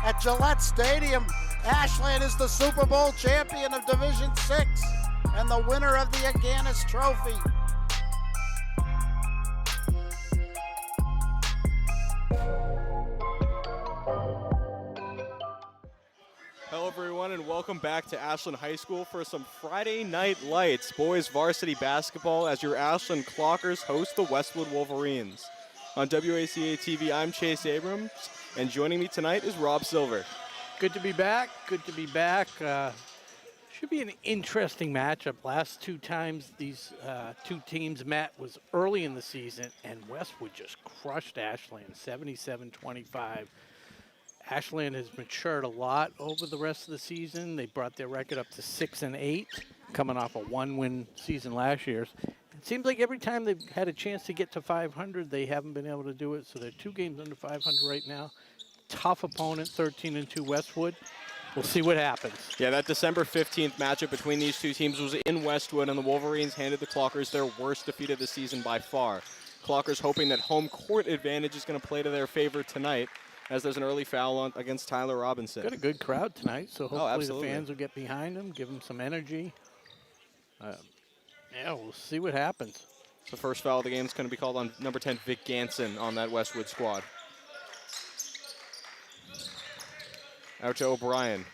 at Gillette Stadium. Ashland is the Super Bowl champion of Division VI and the winner of the Aganis Trophy. Hello everyone and welcome back to Ashland High School for some Friday Night Lights boys varsity basketball as your Ashland Clockers host the Westwood Wolverines. On WACA-TV, I'm Chase Abrams, and joining me tonight is Rob Silver. Good to be back. Good to be back. Should be an interesting matchup. Last two times these two teams met was early in the season, and Westwood just crushed Ashland, 77-25. Ashland has matured a lot over the rest of the season. They brought their record up to 6-8, coming off a one-win season last year. It seems like every time they've had a chance to get to 500, they haven't been able to do it. So they're 2 games under 500 right now. Tough opponent, 13-2 Westwood. We'll see what happens. Yeah, that December 15th matchup between these two teams was in Westwood, and the Wolverines handed the Clockers their worst defeat of the season by far. Clockers hoping that home court advantage is going to play to their favor tonight, as there's an early foul against Tyler Robinson. Got a good crowd tonight, so hopefully the fans will get behind them, give them some energy. Yeah, we'll see what happens. The first foul of the game is going to be called on number 10, Vic Ganson, on that Westwood squad. Out to O'Brien.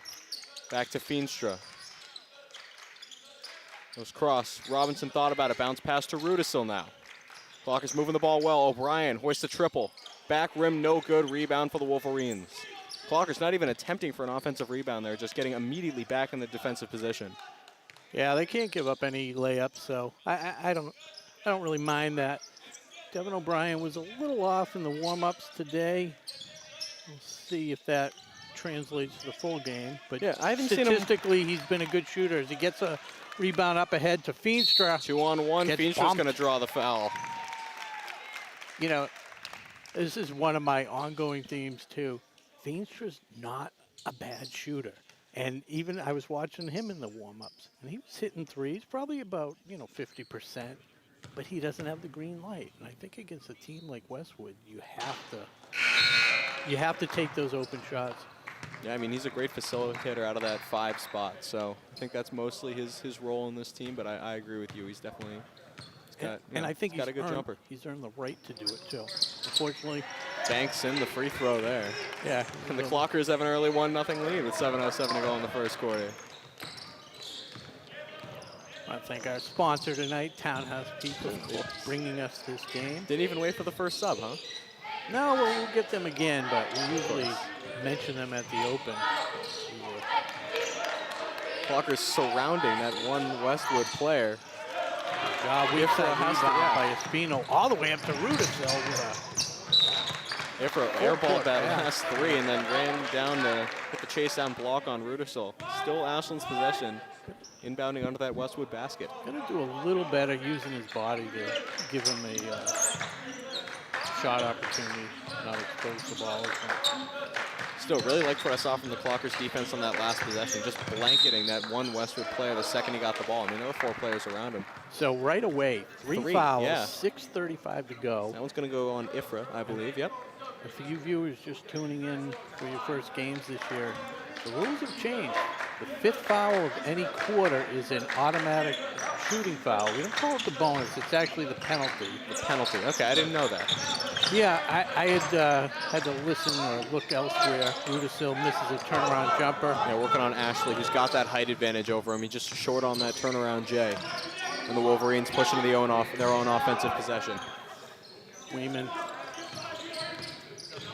Back to Feenstra. Goes cross. Robinson thought about it. Bounce pass to Rudisil now. Clockers moving the ball well. O'Brien hoists a triple. Back rim, no good. Rebound for the Wolverines. Clockers not even attempting for an offensive rebound there, just getting immediately back in the defensive position. Yeah, they can't give up any layups, so I don't really mind that. Devin O'Brien was a little off in the warm-ups today. We'll see if that translates to the full game. But yeah, I haven't statistically, he's been a good shooter. As he gets a rebound up ahead to Feenstra. 2-on-1. Feenstra's going to draw the foul. You know, this is one of my ongoing themes, too. Feenstra's not a bad shooter. And even I was watching him in the warm-ups, and he was hitting threes, probably about, 50%. But he doesn't have the green light. And I think against a team like Westwood, you have to take those open shots. Yeah, I mean, he's a great facilitator out of that 5 spot. So I think that's mostly his role in this team. But I agree with you. He's definitely I think he's got a good jumper. He's earned the right to do it, too. Unfortunately. Banks in the free throw there. Yeah. And the Clockers have an early 1-0 lead with 7:07 to go in the first quarter. I want to thank our sponsor tonight, Townhouse Pizza, for bringing us this game. Didn't even wait for the first sub, huh? No, we'll get them again, but we usually mention them at the open. Clockers surrounding that one Westwood player. We have that rebound by Espino all the way up to Rudisil with Ifra airballed that last 3 and then ran down to put the chase down block on Rudisil. Still Ashland's possession, inbounding under that Westwood basket. Gonna do a little better using his body to give him a shot opportunity, not expose the ball. Still, really liked what I saw from the Clockers defense on that last possession, just blanketing that one Westwood player the second he got the ball. I mean, there were 4 players around him. So right away, 3 fouls, yeah. 6:35 to go. That one's going to go on Ifra, I believe, yep. For you viewers just tuning in for your first games this year, the rules have changed. The 5th foul of any quarter is an automatic shooting foul. We don't call it the bonus, it's actually the penalty. The penalty, okay, I didn't know that. Yeah, I had to listen or look elsewhere. Rudisil misses a turnaround jumper. Yeah, working on Ashley, who's got that height advantage over him. He's just short on that turnaround J. And the Wolverines pushing to their own offensive possession. Weeman.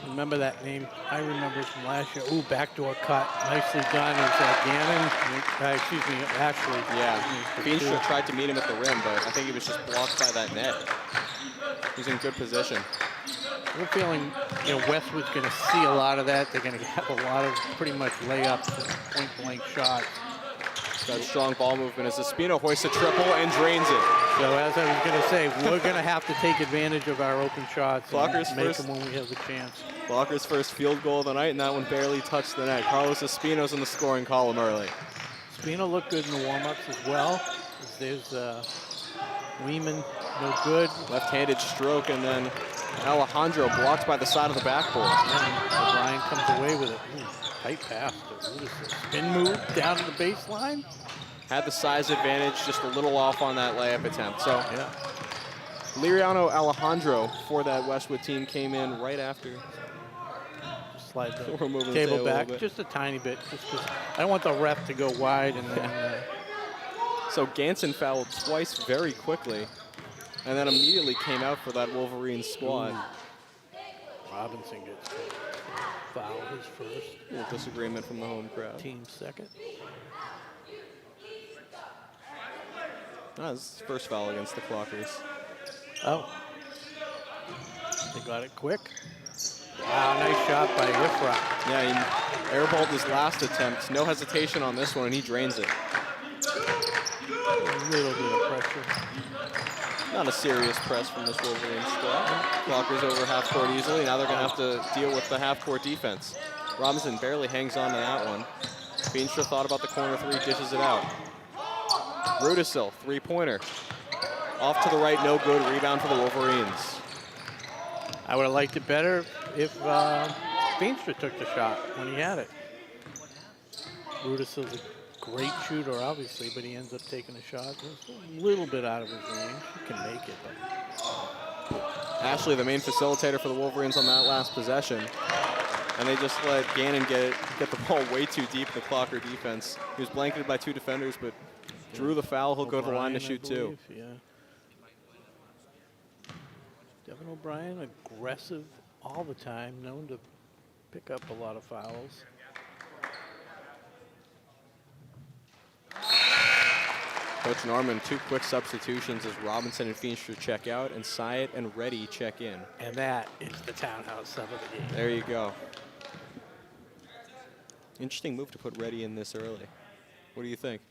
Remember that name? I remember it from last year. Ooh, backdoor cut. Nicely done. Is that Gannon? Excuse me, Ashley. Yeah. Feenstra tried to meet him at the rim, but I think he was just blocked by that net. He's in good position. I have a feeling, Westwood's going to see a lot of that. They're going to have a lot of pretty much layups, point-blank shots. Got strong ball movement as Espino hoists a triple and drains it. So as I was going to say, we're going to have to take advantage of our open shots and make them when we have the chance. Clockers' first field goal of the night, and that one barely touched the net. Carlos Espino's in the scoring column early. Espino looked good in the warm-ups as well. There's Weeman, no good. Left-handed stroke, and then Alejandro blocked by the side of the backboard. And O'Brien comes away with it. Tight pass to Rudison. Spin move down to the baseline. Had the size advantage, just a little off on that layup attempt. So Yeah. Liriano Alejandro for that Westwood team came in right after. Slide the We're moving the table table a back little bit. just a tiny bit, just because I don't want the ref to go wide and then. So Ganson fouled twice very quickly, and then immediately came out for that Wolverines squad. Robinson gets foul his first. A little disagreement from the home crowd. Team second. That was his first foul against the Clockers. Oh. They got it quick. Wow, nice shot by Ifra. Yeah, he airballed his last attempt. No hesitation on this one, and he drains it. A little bit of pressure. Not a serious press from this Wolverines squad. Clockers over half court easily. Now they're going to have to deal with the half court defense. Robinson barely hangs on to that one. Feenstra thought about the corner three, dishes it out. Rudisill, three-pointer. Off to the right, no good. Rebound for the Wolverines. I would have liked it better if Feenstra took the shot when he had it. Rudisill's a great shooter, obviously, but he ends up taking a shot. It's a little bit out of his range. He can make it, but Ashley, the main facilitator for the Wolverines on that last possession. And they just let Gannon get the ball way too deep in the Clocker defense. He was blanketed by two defenders, but drew the foul. He'll go to the line to shoot two. Yeah. Devin O'Brien, aggressive all the time, known to pick up a lot of fouls. Coach Norman, two quick substitutions as Robinson and Feenstra check out, and Syatt and Reddy check in. And that is the townhouse sub of the game. There you go. Interesting move to put Reddy in this early. What do you think?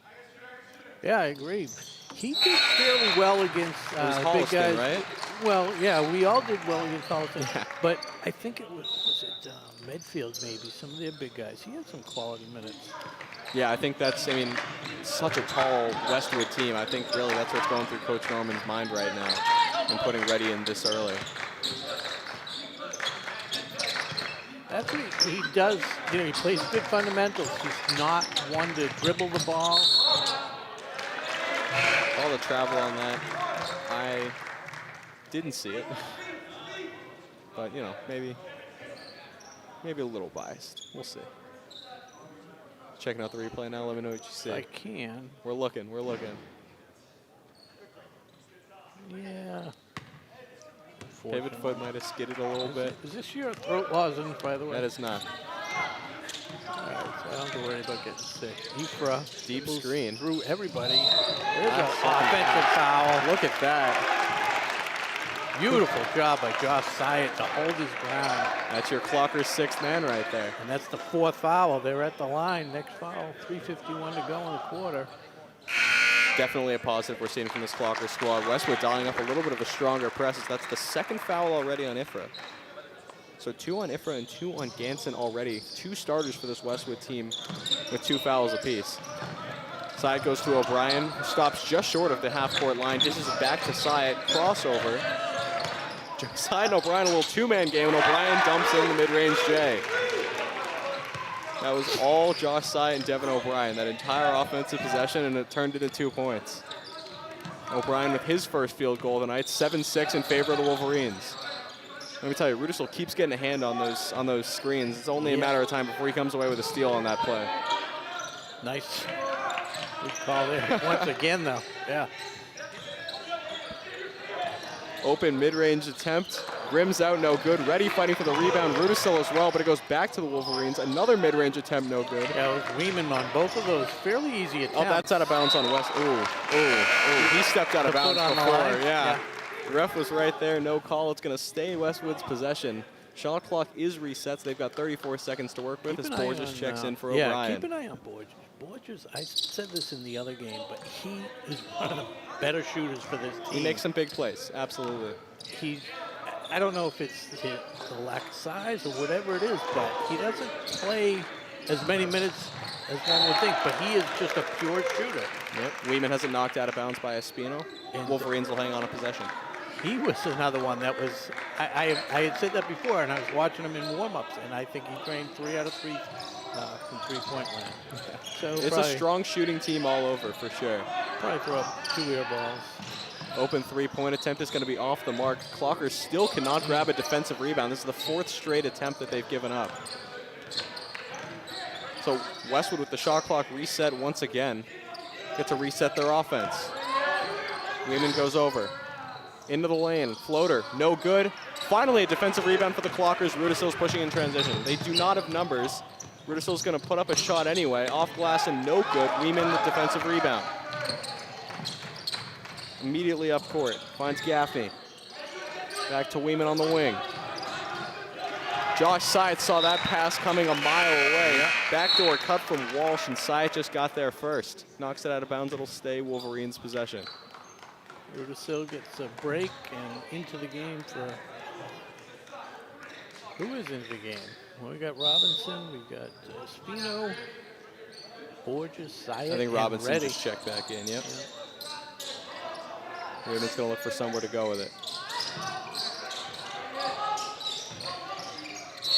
Yeah, I agree. He did fairly well against It was big Holliston, guys. right? Well, yeah, we all did well against Holliston. Yeah. But I think it was it Medfield maybe, some of their big guys. He had some quality minutes. Yeah, I think that's, I mean, such a tall Westwood team. I think really that's what's going through Coach Norman's mind right now and putting Reddy in this early. That's what he does. You know, he plays good fundamentals. He's not one to dribble the ball. All the travel on that, I didn't see it. But, you know, maybe a little biased. We'll see. Checking out the replay now. Let me know what you see. I can. We're looking. Yeah. Pivot foot might have skidded a little bit. Is this your throat lozenge, by the way? That is not. All right, so I don't have to worry about getting sick. Ifra. Deep moves screen. through everybody. There's an Ah, offensive foul. Look at that. Beautiful job by Josh Syatt to hold his ground. That's your Clocker's sixth man right there. And that's the fourth foul. They're at the line. Next foul, 3:51 to go in the quarter. Definitely a positive we're seeing from this Clocker squad. Westwood dialing up a little bit of a stronger press. That's the second foul already on Ifra. So 2 on Ifra and 2 on Ganson already. 2 starters for this Westwood team with 2 fouls apiece. Syatt goes to O'Brien, who stops just short of the half-court line, dishes it back to Syatt, crossover. Syatt and O'Brien, a little two-man game, and O'Brien dumps in the mid-range J. That was all Josh Syatt and Devin O'Brien, that entire offensive possession, and it turned into 2 points. O'Brien with his first field goal tonight, 7-6 in favor of the Wolverines. Let me tell you, Rudisill keeps getting a hand on those screens. It's only a matter of time before he comes away with a steal on that play. Nice. Good call there. Once again, though. Yeah. Open mid-range attempt. Rims out, no good. Reddy fighting for the rebound. Rudisill as well, but it goes back to the Wolverines. Another mid-range attempt, no good. Yeah, it was Weeman on both of those fairly easy attempts. Oh, that's out of bounds on West. Ooh. He stepped out of bounds on the before. line. Yeah. The ref was right there. No call. It's going to stay Westwood's possession. Shot clock is reset, so they've got 34 seconds to work with as Borges checks in for O'Brien. Yeah, keep an eye on Borges. Borges, I said this in the other game, but he is one of the better shooters for this team. He makes some big plays, absolutely. I don't know if it's the lack of size or whatever it is, but he doesn't play as many minutes as one would think, but he is just a pure shooter. Yep. Weeman has it knocked out of bounds by Espino. And Wolverines will hang on a possession. He was another one that was, I had said that before, and I was watching him in warm-ups, and I think he drained 3 out of 3 from three-point land. So It's a strong shooting team all over, for sure. Probably throw up 2 air balls. Open three-point attempt is going to be off the mark. Clockers still cannot grab a defensive rebound. This is the 4th straight attempt that they've given up. So Westwood with the shot clock reset once again. Get to reset their offense. Lehman goes over. Into the lane, floater, no good. Finally a defensive rebound for the Clockers. Rudisill's pushing in transition. They do not have numbers. Rudisill's going to put up a shot anyway. Off glass and no good. Lehman the defensive rebound. Immediately up court, finds Gaffney. Back to Weeman on the wing. Josh Syatt saw that pass coming a mile away. Backdoor cut from Walsh, and Syatt just got there first. Knocks it out of bounds, it'll stay Wolverines' possession. Rudisill gets a break and into the game for, who is into the game? Well, we got Robinson, we got Spino, Borges, Syatt, I think Robinson Reddy. just checked back in, yep. Weeman's gonna look for somewhere to go with it.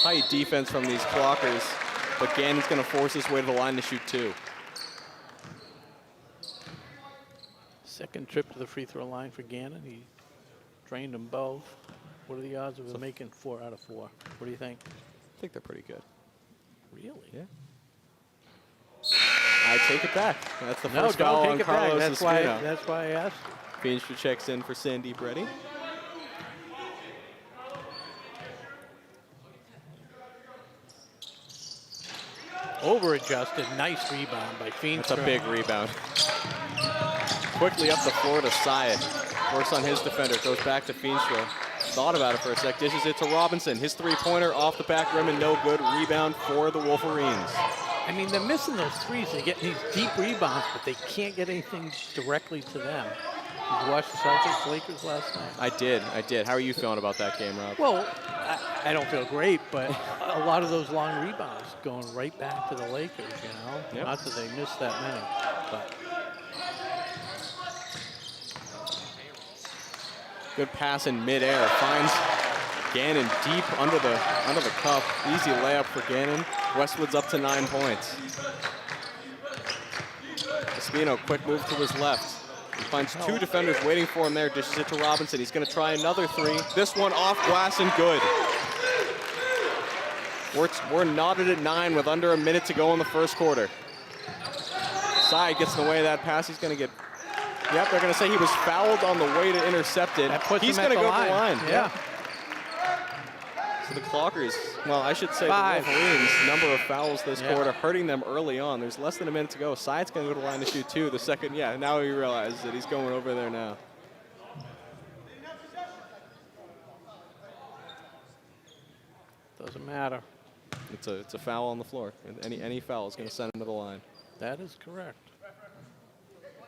Tight defense from these Clockers, but Gannon's gonna force his way to the line to shoot 2. Second trip to the free throw line for Gannon. He drained them both. What are the odds of him making 4 out of 4? What do you think? I think they're pretty good. Really? Yeah. I take it back. That's the No, first foul don't on take it back. Carlos That's why I asked. Feenstra checks in for Sandeep Reddy. Over-adjusted, nice rebound by Feenstra. That's a big rebound. Quickly up the floor to Syatt. Works on his defender, goes back to Feenstra. Thought about it for a sec, dishes it to Robinson. His three-pointer off the back rim and no good. Rebound for the Wolverines. I mean, they're missing those threes. They're getting these deep rebounds, but they can't get anything directly to them. Did you watch the Celtics-Lakers last night? I did. How are you feeling about that game, Rob? Well, I don't feel great, but a lot of those long rebounds going right back to the Lakers, you know? Yep. Not that they missed that many, but... Good pass in midair. Finds Gannon deep under the cup. Easy layup for Gannon. Westwood's up to 9 points. Espino, quick move to his left. He finds 2 defenders waiting for him there. Dishes it to Robinson. He's going to try another 3. This one off glass and good. We're knotted at 9 with under a minute to go in the first quarter. Syatt gets in the way of that pass. He's going to get... Yep, they're going to say he was fouled on the way to intercept it. He's going to go to the line. Yeah. So the Clockers, well, I should say 5. the Wolverines, number of fouls this quarter, hurting them early on. There's less than a minute to go. Syatt's going to go to the line to shoot 2. The second, now he realizes that he's going over there now. Doesn't matter. It's a foul on the floor. Any foul is going to send him to the line. That is correct.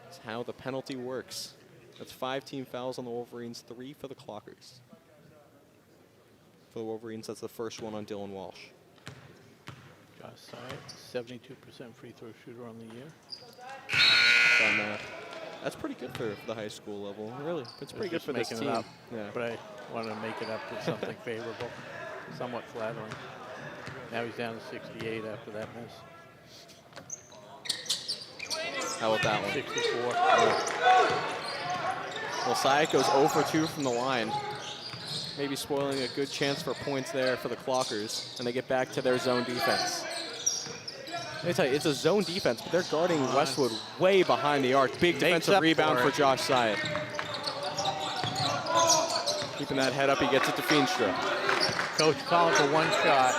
That's how the penalty works. That's 5 team fouls on the Wolverines, 3 for the Clockers. For the Wolverines, that's the first one on Dylan Walsh. Josh Syatt, 72% free throw shooter on the year. That's pretty good for the high school level, really. It's pretty good for this team. Yeah. But I wanted to make it up to something favorable, somewhat flattering. Now he's down to 68 after that miss. How about that one? 64. Well, Syatt goes 0 for 2 from the line. Maybe spoiling a good chance for points there for the Clockers, and they get back to their zone defense. Let me tell you, it's a zone defense, but they're guarding Westwood way behind the arc. Big defensive rebound for Josh Syatt. Keeping that head up, he gets it to Feenstra. Coach calling for 1 shot.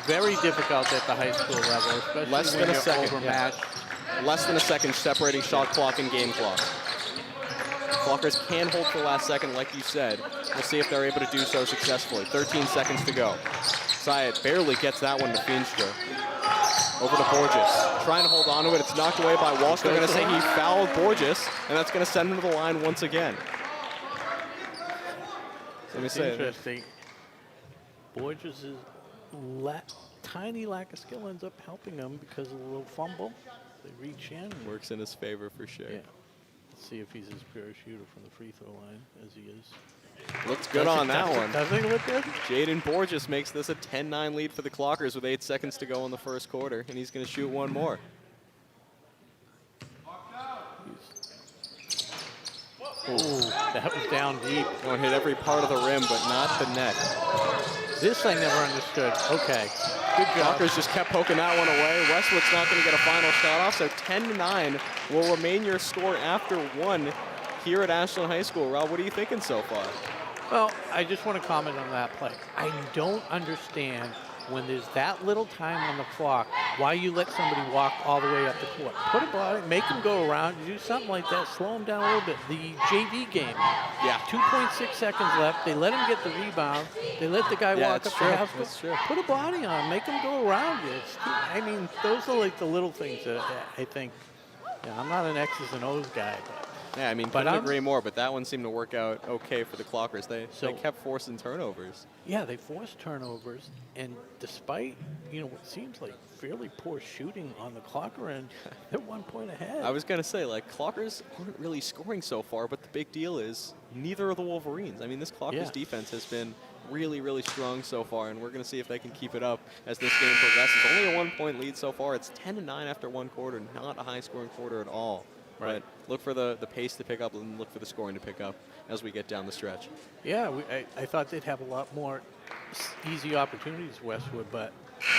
Very difficult at the high school level, especially Less when than a you're second. overmatched. Less than a second separating shot clock and game clock. Clockers can hold for the last second, like you said. We'll see if they're able to do so successfully. 13 seconds to go. Syatt barely gets that one to Feenstra. Over to Borges. Trying to hold on to it. It's knocked away by Walsh. They're going to say he fouled Borges, and that's going to send him to the line once again. Let me say Interesting. Borges' tiny lack of skill ends up helping him because of a little fumble. They reach in. Works in his favor for sure. Yeah. Let's see if he's as pure a shooter from the free throw line as he is Looks good on that one. Doesn't it look good? Jaden Borges makes this a 10-9 lead for the Clockers with 8 seconds to go in the first quarter, and he's going to shoot one more. Ooh, that was down deep. Going to hit every part of the rim, but not the net. This I never understood. Okay, good job. Clockers just kept poking that one away. Westwood's not going to get a final shot off, so 10-9 will remain your score after 1 here at Ashland High School. Rob, what are you thinking so far? Well, I just want to comment on that play. I don't understand when there's that little time on the clock, why you let somebody walk all the way up the court. Put a ball, make them go around, do something like that, slow them down a little bit. The JV game, yeah, 2.6 seconds left. They let him get the rebound. They let the guy walk up the half court. Put a body on, make them go around you. I mean, those are like the little things that I think. Yeah, I'm not an X's and O's guy, but. Yeah, I mean, couldn't agree more, but that one seemed to work out okay for the Clockers. They kept forcing turnovers. Yeah, they forced turnovers, and despite, what seems like fairly poor shooting on the Clocker end, they're 1 point ahead. I was going to say, like, Clockers aren't really scoring so far, but the big deal is neither are the Wolverines. I mean, this Clockers defense has been really, really strong so far, and we're going to see if they can keep it up as this game progresses. Only a 1 point lead so far. It's 10-9 after one quarter, not a high-scoring quarter at all. Right. But look for the pace to pick up and look for the scoring to pick up as we get down the stretch. Yeah, I thought they'd have a lot more easy opportunities, Westwood, but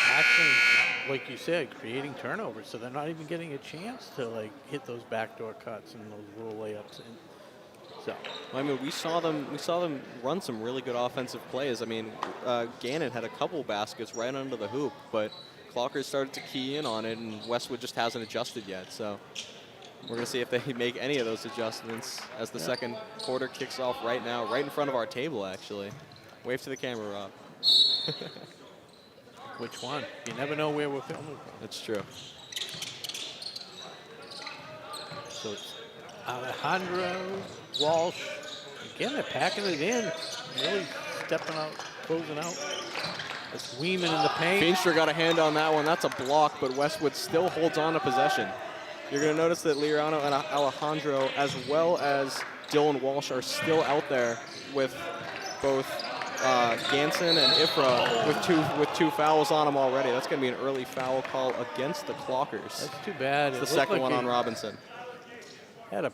actually, like you said, creating turnovers, so they're not even getting a chance to like hit those backdoor cuts and those little layups. And so, I mean, we saw them run some really good offensive plays. I mean, Gannon had a couple baskets right under the hoop, but Clockers started to key in on it, and Westwood just hasn't adjusted yet. So. We're going to see if they make any of those adjustments as the second quarter kicks off right now, right in front of our table, actually. Wave to the camera, Rob. Which one? You never know where we're filming from. That's true. So it's Alejandro, Walsh. Again, they're packing it in. Really stepping out, closing out. It's Weeman in the paint. Feenstra got a hand on that one. That's a block, but Westwood still holds on to possession. You're going to notice that Liriano and Alejandro, as well as Dylan Walsh, are still out there with both Ganson and Ifra with two fouls on them already. That's going to be an early foul call against the Clockers. That's too bad. It's the second one on Robinson. Had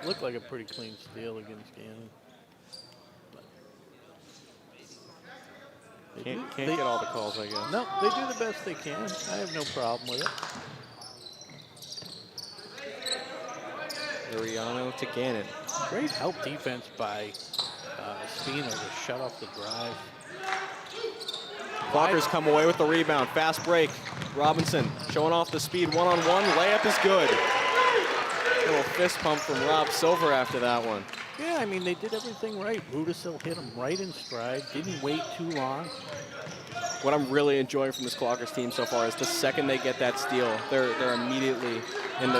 looked like a pretty clean steal against Gannon. Can't get all the calls, I guess. No, they do the best they can. I have no problem with it. Liriano to Gannon. Great help defense by Spino to shut off the drive. Clockers come away with the rebound. Fast break. Robinson showing off the speed. One-on-one. Layup is good. Little fist pump from Rob Silver after that one. Yeah, I mean, they did everything right. Rudisil hit him right in stride. Didn't wait too long. What I'm really enjoying from this Clockers team so far is the second they get that steal, they're immediately into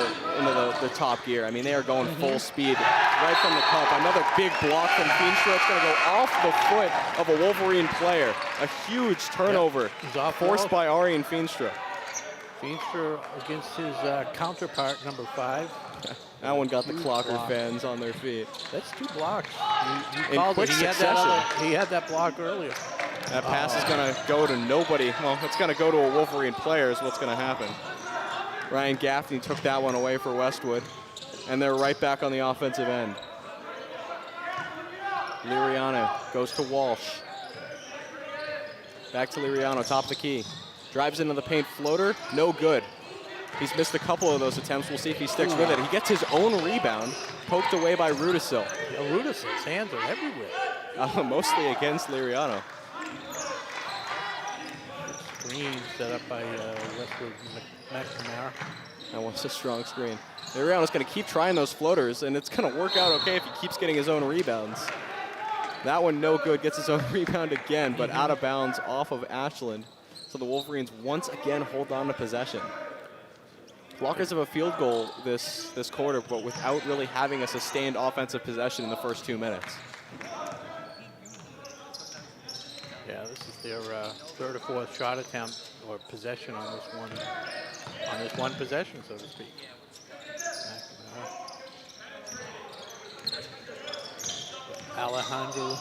the top gear. I mean, they are going full speed right from the cup. Another big block from Feenstra. It's going to go off the foot of a Wolverine player. A huge turnover forced by Arian Feenstra. Feenstra against his counterpart, number 5. That one got the Clocker fans on their feet. That's 2 blocks. You in called quick it. succession. He had that block earlier. That pass is going to go to nobody. Well, it's going to go to a Wolverine player is what's going to happen. Ryan Gaffney took that one away for Westwood, and they're right back on the offensive end. Liriano goes to Walsh. Back to Liriano, top of the key. Drives into the paint, floater, no good. He's missed a couple of those attempts. We'll see if he sticks with it. He gets his own rebound, poked away by Rudisil. Yeah, Rudisil's hands are everywhere. Mostly against Liriano. Screen set up by Westwood McNamara. That one's a strong screen. Liriano's going to keep trying those floaters, and it's going to work out okay if he keeps getting his own rebounds. That one no good, gets his own rebound again, but out of bounds off of Ashland. So the Wolverines once again hold on to possession. Clockers have a field goal this quarter, but without really having a sustained offensive possession in the first 2 minutes. Yeah, this is their third or fourth shot attempt or possession on this one possession, so to speak. Alejandro.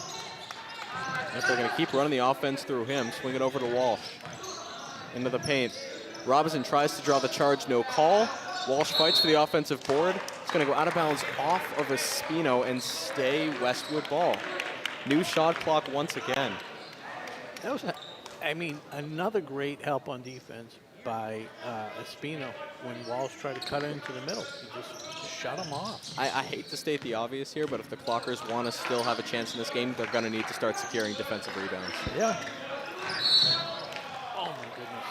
If they're going to keep running the offense through him, swing it over to Walsh. Into the paint. Robinson tries to draw the charge, no call. Walsh fights for the offensive board. It's going to go out of bounds off of Espino and stay Westwood ball. New shot clock once again. That was, I mean, another great help on defense by Espino when Walsh tried to cut it into the middle. He just shut him off. I hate to state the obvious here, but if the Clockers want to still have a chance in this game, they're going to need to start securing defensive rebounds. Yeah. Oh, my goodness.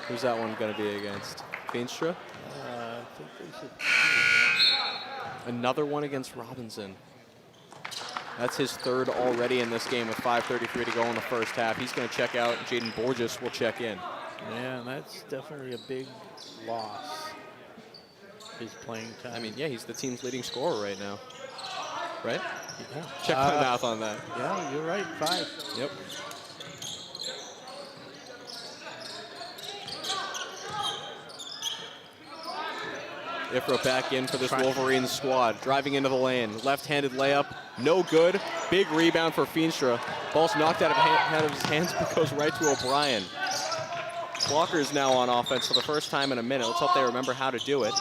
Who's that one going to be against? Feenstra? I think they should. Another one against Robinson. That's his third already in this game with 5:33 to go in the first half. He's going to check out. Jaden Borges will check in. Yeah, and that's definitely a big loss, his playing time. I mean, yeah, he's the team's leading scorer right now. Right? Yeah. Check my math on that. Yeah, you're right, 5. Yep. Ifra back in for this Wolverines squad. Driving into the lane. Left-handed layup. No good. Big rebound for Feenstra. Ball's knocked out of his hands but goes right to O'Brien. Clockers now on offense for the first time in a minute. Let's hope they remember how to do it.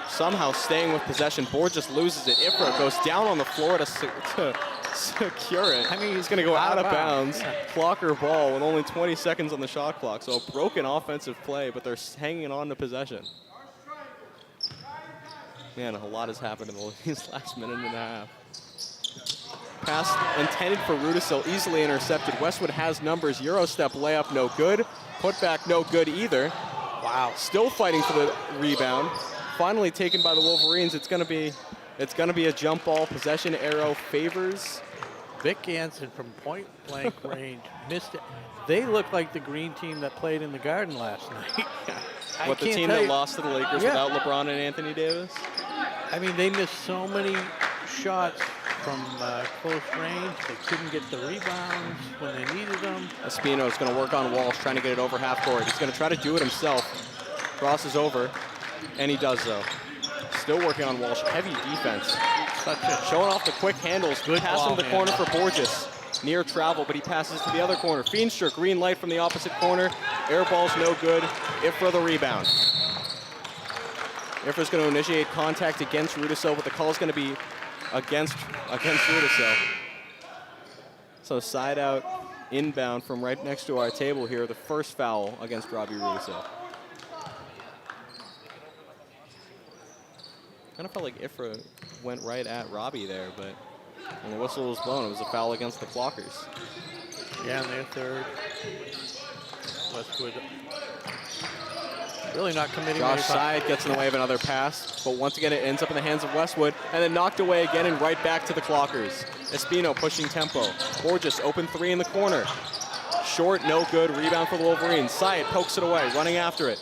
Somehow staying with possession. Borges loses it. Ifra goes down on the floor to secure it. I mean, he's going to go out of bounds. Yeah. Clocker ball with only 20 seconds on the shot clock. So a broken offensive play, but they're hanging on to possession. Man, a lot has happened in these last minute and a half. Pass intended for Rudisil, easily intercepted. Westwood has numbers. Euro step layup, no good. Putback, no good either. Wow. Still fighting for the rebound. Finally taken by the Wolverines. It's gonna be a jump ball. Possession arrow favors. Vic Jansen from point-blank range missed it. They look like the green team that played in the Garden last night. What, the team that lost to the Lakers without LeBron and Anthony Davis? I mean, they missed so many shots from close range. They couldn't get the rebounds when they needed them. Espino is going to work on Walsh, trying to get it over half court. He's going to try to do it himself. Crosses over, and he does so. Still working on Walsh. Heavy defense. Showing off the quick handles. Good pass into the corner for Borges. Near travel, but he passes to the other corner. Feenstra, green light from the opposite corner. Air ball's no good. Ifra the rebound. Ifra's going to initiate contact against Rudisil, but the call is going to be against Rudisil. So side out, inbound from right next to our table here. The first foul against Robbie Rudisil. Kind of felt like Ifra went right at Robbie there, but when the whistle was blown, it was a foul against the Clockers. Yeah, and their third. Westwood really not committing. Josh Side gets in the way of another pass, but once again it ends up in the hands of Westwood, and then knocked away again and right back to the Clockers. Espino pushing tempo. Borges open 3 in the corner. Short, no good. Rebound for the Wolverines. Side pokes it away, running after it.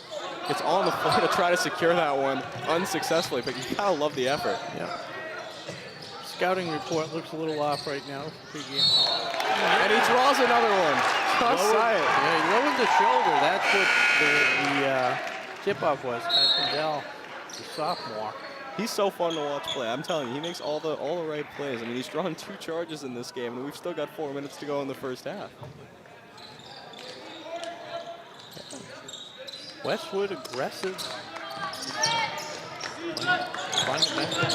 Gets on the floor to try to secure that one unsuccessfully, but you gotta love the effort. Yeah. Scouting report looks a little off right now. And he draws another one. Josh Side. Yeah, he lowered the shoulder. That's what the tip-off was. Dell, the sophomore. He's so fun to watch play. I'm telling you, he makes all the right plays. I mean, he's drawn 2 charges in this game, and we've still got 4 minutes to go in the first half. Westwood aggressive. Fundamental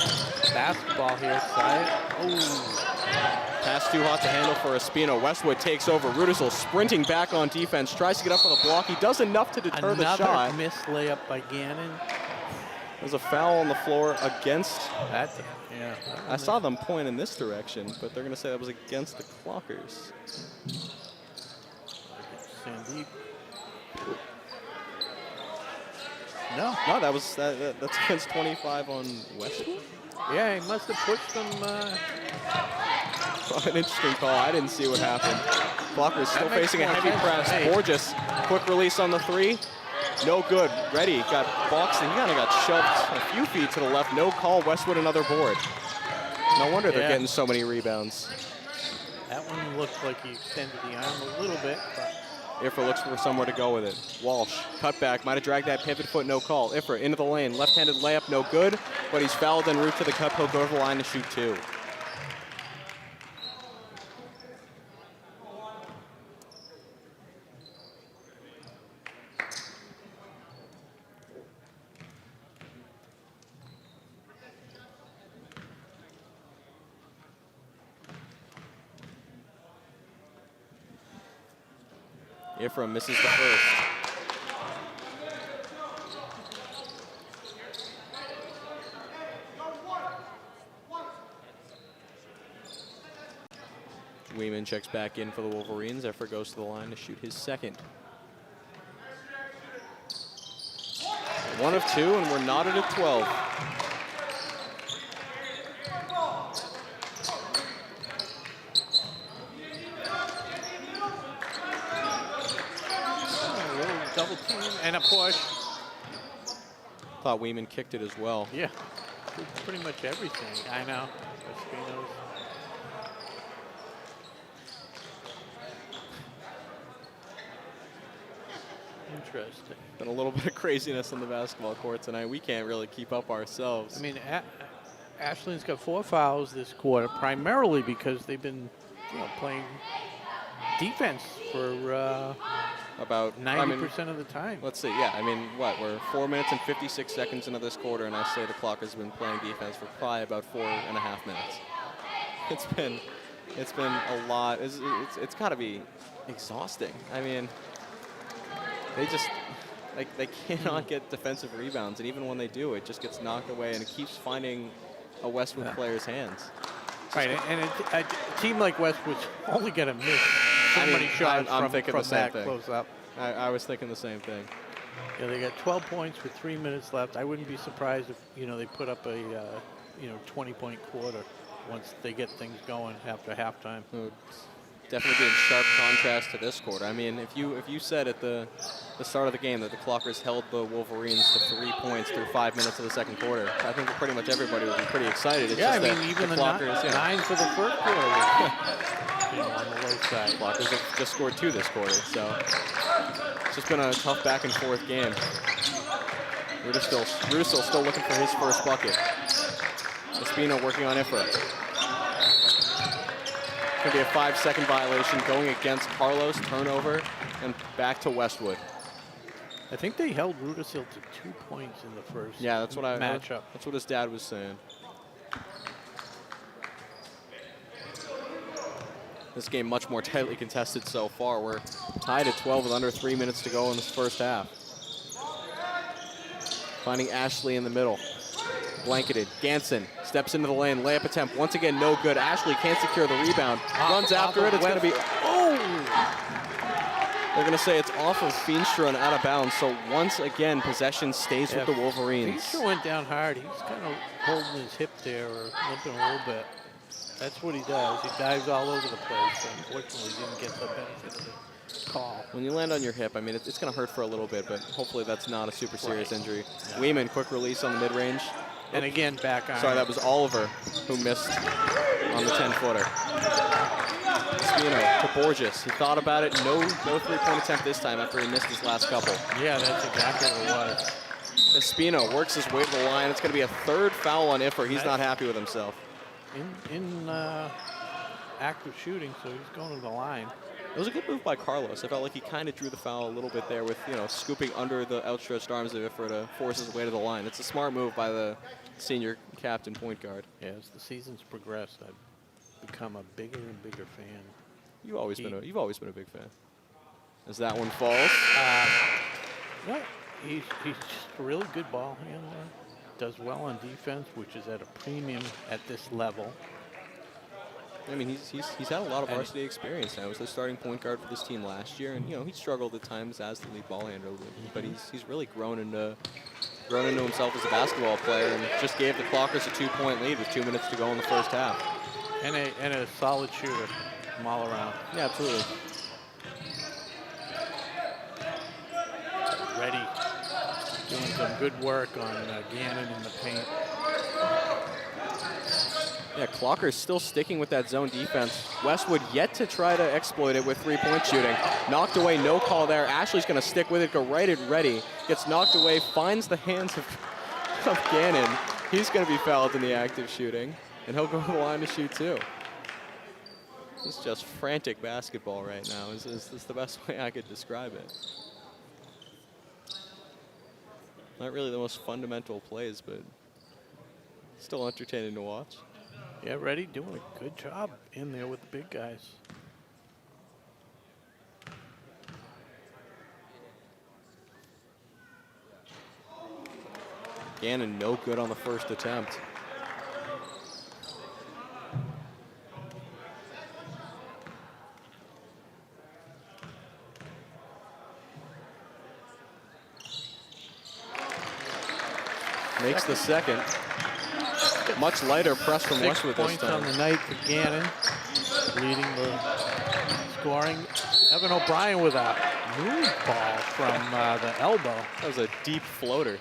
basketball here. Side. Oh. Pass too hot to handle for Espino. Westwood takes over. Rudisil sprinting back on defense. Tries to get up for the block. He does enough to deter the shot. Another missed layup by Gannon. There's a foul on the floor against. Yeah. I saw them point in this direction, but they're going to say that was against the Clockers. Sandeep. No, that's against 25 on Westwood. Yeah, he must have pushed them. An interesting call. I didn't see what happened. Clockers still facing a heavy press. Hey. Borges, quick release on the 3. No good. Ready, got boxed, and he kind of got shoved a few feet to the left. No call. Westwood another board. No wonder they're getting so many rebounds. That one looked like he extended the arm a little bit, but Ifra looks for somewhere to go with it. Walsh, cut back, might have dragged that pivot foot, no call. Ifra into the lane, left-handed layup, no good. but he's fouled en route to the cup. He'll go to the line to shoot 2. Ephraim misses the first. Weeman checks back in for the Wolverines. Ephraim goes to the line to shoot his second. 1 of 2, and we're knotted at 12. Double team and a push. Thought Weeman kicked it as well. Yeah, pretty much everything. I know. Espino's. Interesting. Been a little bit of craziness on the basketball court tonight. We can't really keep up ourselves. I mean, Ashland's got 4 fouls this quarter, primarily because they've been, playing defense for about 90% of the time. Let's see. Yeah, I mean, we're 4 minutes and 56 seconds into this quarter, and I say the clock has been playing defense for probably about 4.5 minutes. It's been a lot. It's got to be exhausting. I mean, they just they cannot get defensive rebounds, and even when they do, it just gets knocked away, and it keeps finding a Westwood player's hands. Right, and a team like Westwood's only going to miss so many shots I'm from thinking the same that thing. close up. I was thinking the same thing. Yeah, they got 12 points with 3 minutes left. I wouldn't be surprised if they put up a 20-point quarter once they get things going after halftime. Definitely be in sharp contrast to this quarter. I mean, if you said at the start of the game that the Clockers held the Wolverines to 3 points through 5 minutes of the second quarter, I think that pretty much everybody would be pretty excited. It's yeah, just I mean, even the Clockers, 9 for the first quarter was, on the low side. Clockers have just scored 2 this quarter, so it's just been a tough back and forth game. Russo still looking for his first bucket. Espino working on Ifra. Going to be a 5-second violation going against Carlos, turnover, and back to Westwood. I think they held Rudisil to 2 points in the first matchup. That's what his dad was saying. This game much more tightly contested so far. We're tied at 12 with under 3 minutes to go in this first half. Finding Ashley in the middle. Blanketed. Ganson steps into the lane. Layup attempt. Once again, no good. Ashley can't secure the rebound. Runs after it. It's going to be... Oh! They're going to say it's off of Feenstra and out of bounds. So once again, possession stays with the Wolverines. Feenstra went down hard. He's kind of holding his hip there or limping a little bit. That's what he does. He dives all over the place. Unfortunately, he didn't get the benefit of the call. When you land on your hip, I mean, it's going to hurt for a little bit, but hopefully that's not a super serious injury. Yeah. Weeman, quick release on the mid-range. And again, back on. Sorry, that was Oliver who missed on the 10-footer. Espino to Borges. He thought about it. No three-point attempt this time after he missed his last couple. Yeah, that's exactly what it was. Espino works his way to the line. It's going to be a third foul on Iffer. He's not happy with himself. In active shooting, so he's going to the line. It was a good move by Carlos. I felt like he kind of drew the foul a little bit there with, scooping under the outstretched arms of Iffer to force his way to the line. It's a smart move by the senior captain point guard. Yeah, as the season's progressed, I've become a bigger and bigger fan. You've always been a big fan. As that one falls. Yeah, he's just a really good ball handler. Does well on defense, which is at a premium at this level. I mean, he's had a lot of varsity experience now. He was the starting point guard for this team last year, and he struggled at times as the lead ball handler, but he's really grown into himself as a basketball player, and just gave the Clockers a 2-point lead with 2 minutes to go in the first half. And a solid shooter from all around. Yeah, absolutely. Ready, doing some good work on Gannon in the paint. Yeah, Clockers still sticking with that zone defense. Westwood yet to try to exploit it with three-point shooting. Knocked away, no call there. Ashley's going to stick with it, go right at ready. Gets knocked away, finds the hands of Gannon. He's going to be fouled in the active shooting, and he'll go to the line to shoot too. It's just frantic basketball right now. Is the best way I could describe it. Not really the most fundamental plays, but still entertaining to watch. Yeah, Reddy doing a good job in there with the big guys. Gannon no good on the first attempt. Makes the second. Much lighter press from Westwood this points time. on the night for Gannon, leading the scoring. Evan O'Brien with a move ball from the elbow. That was a deep floater.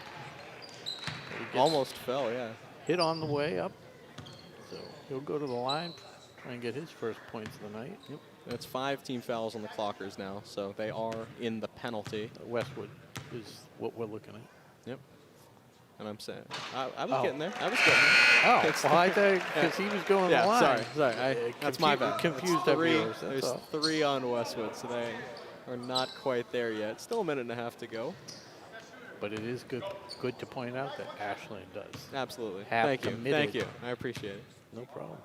Almost fell, yeah. Hit on the way up. So he'll go to the line, try and get his first points of the night. Yep. That's 5 team fouls on the Clockers now, so they are in the penalty. Westwood is what we're looking at. Yep. And I'm saying, I was getting there. I was getting there. Oh, well, I thought because he was going yeah, the line. sorry. That's my bad. Confused That's three, viewers, that's there's all. 3 on Westwood, so they are not quite there yet. Still a minute and a half to go. But it is good to point out that Ashland does. Absolutely. Have Thank you. committed. Thank you. I appreciate it. No problem.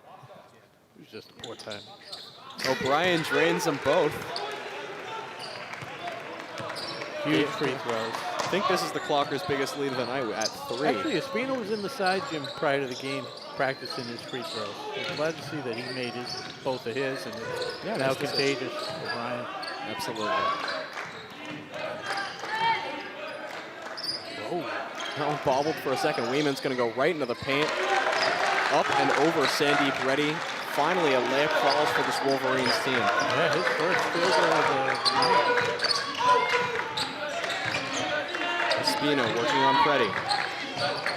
It was just a poor time. O'Brien drains them both. Huge free throws. I think this is the Clockers' biggest lead of the night at 3. Actually, Espino was in the side gym prior to the game practicing his free throws. I'm glad to see that he made both of his, and it's now nice to see. contagious for Brian. Absolutely. Oh, That one bobbled for a second. Weeman's going to go right into the paint. Up and over Sandeep Reddy. Finally, a layup falls for this Wolverines team. yeah, his first field goal of the night. Espino working on Preddy.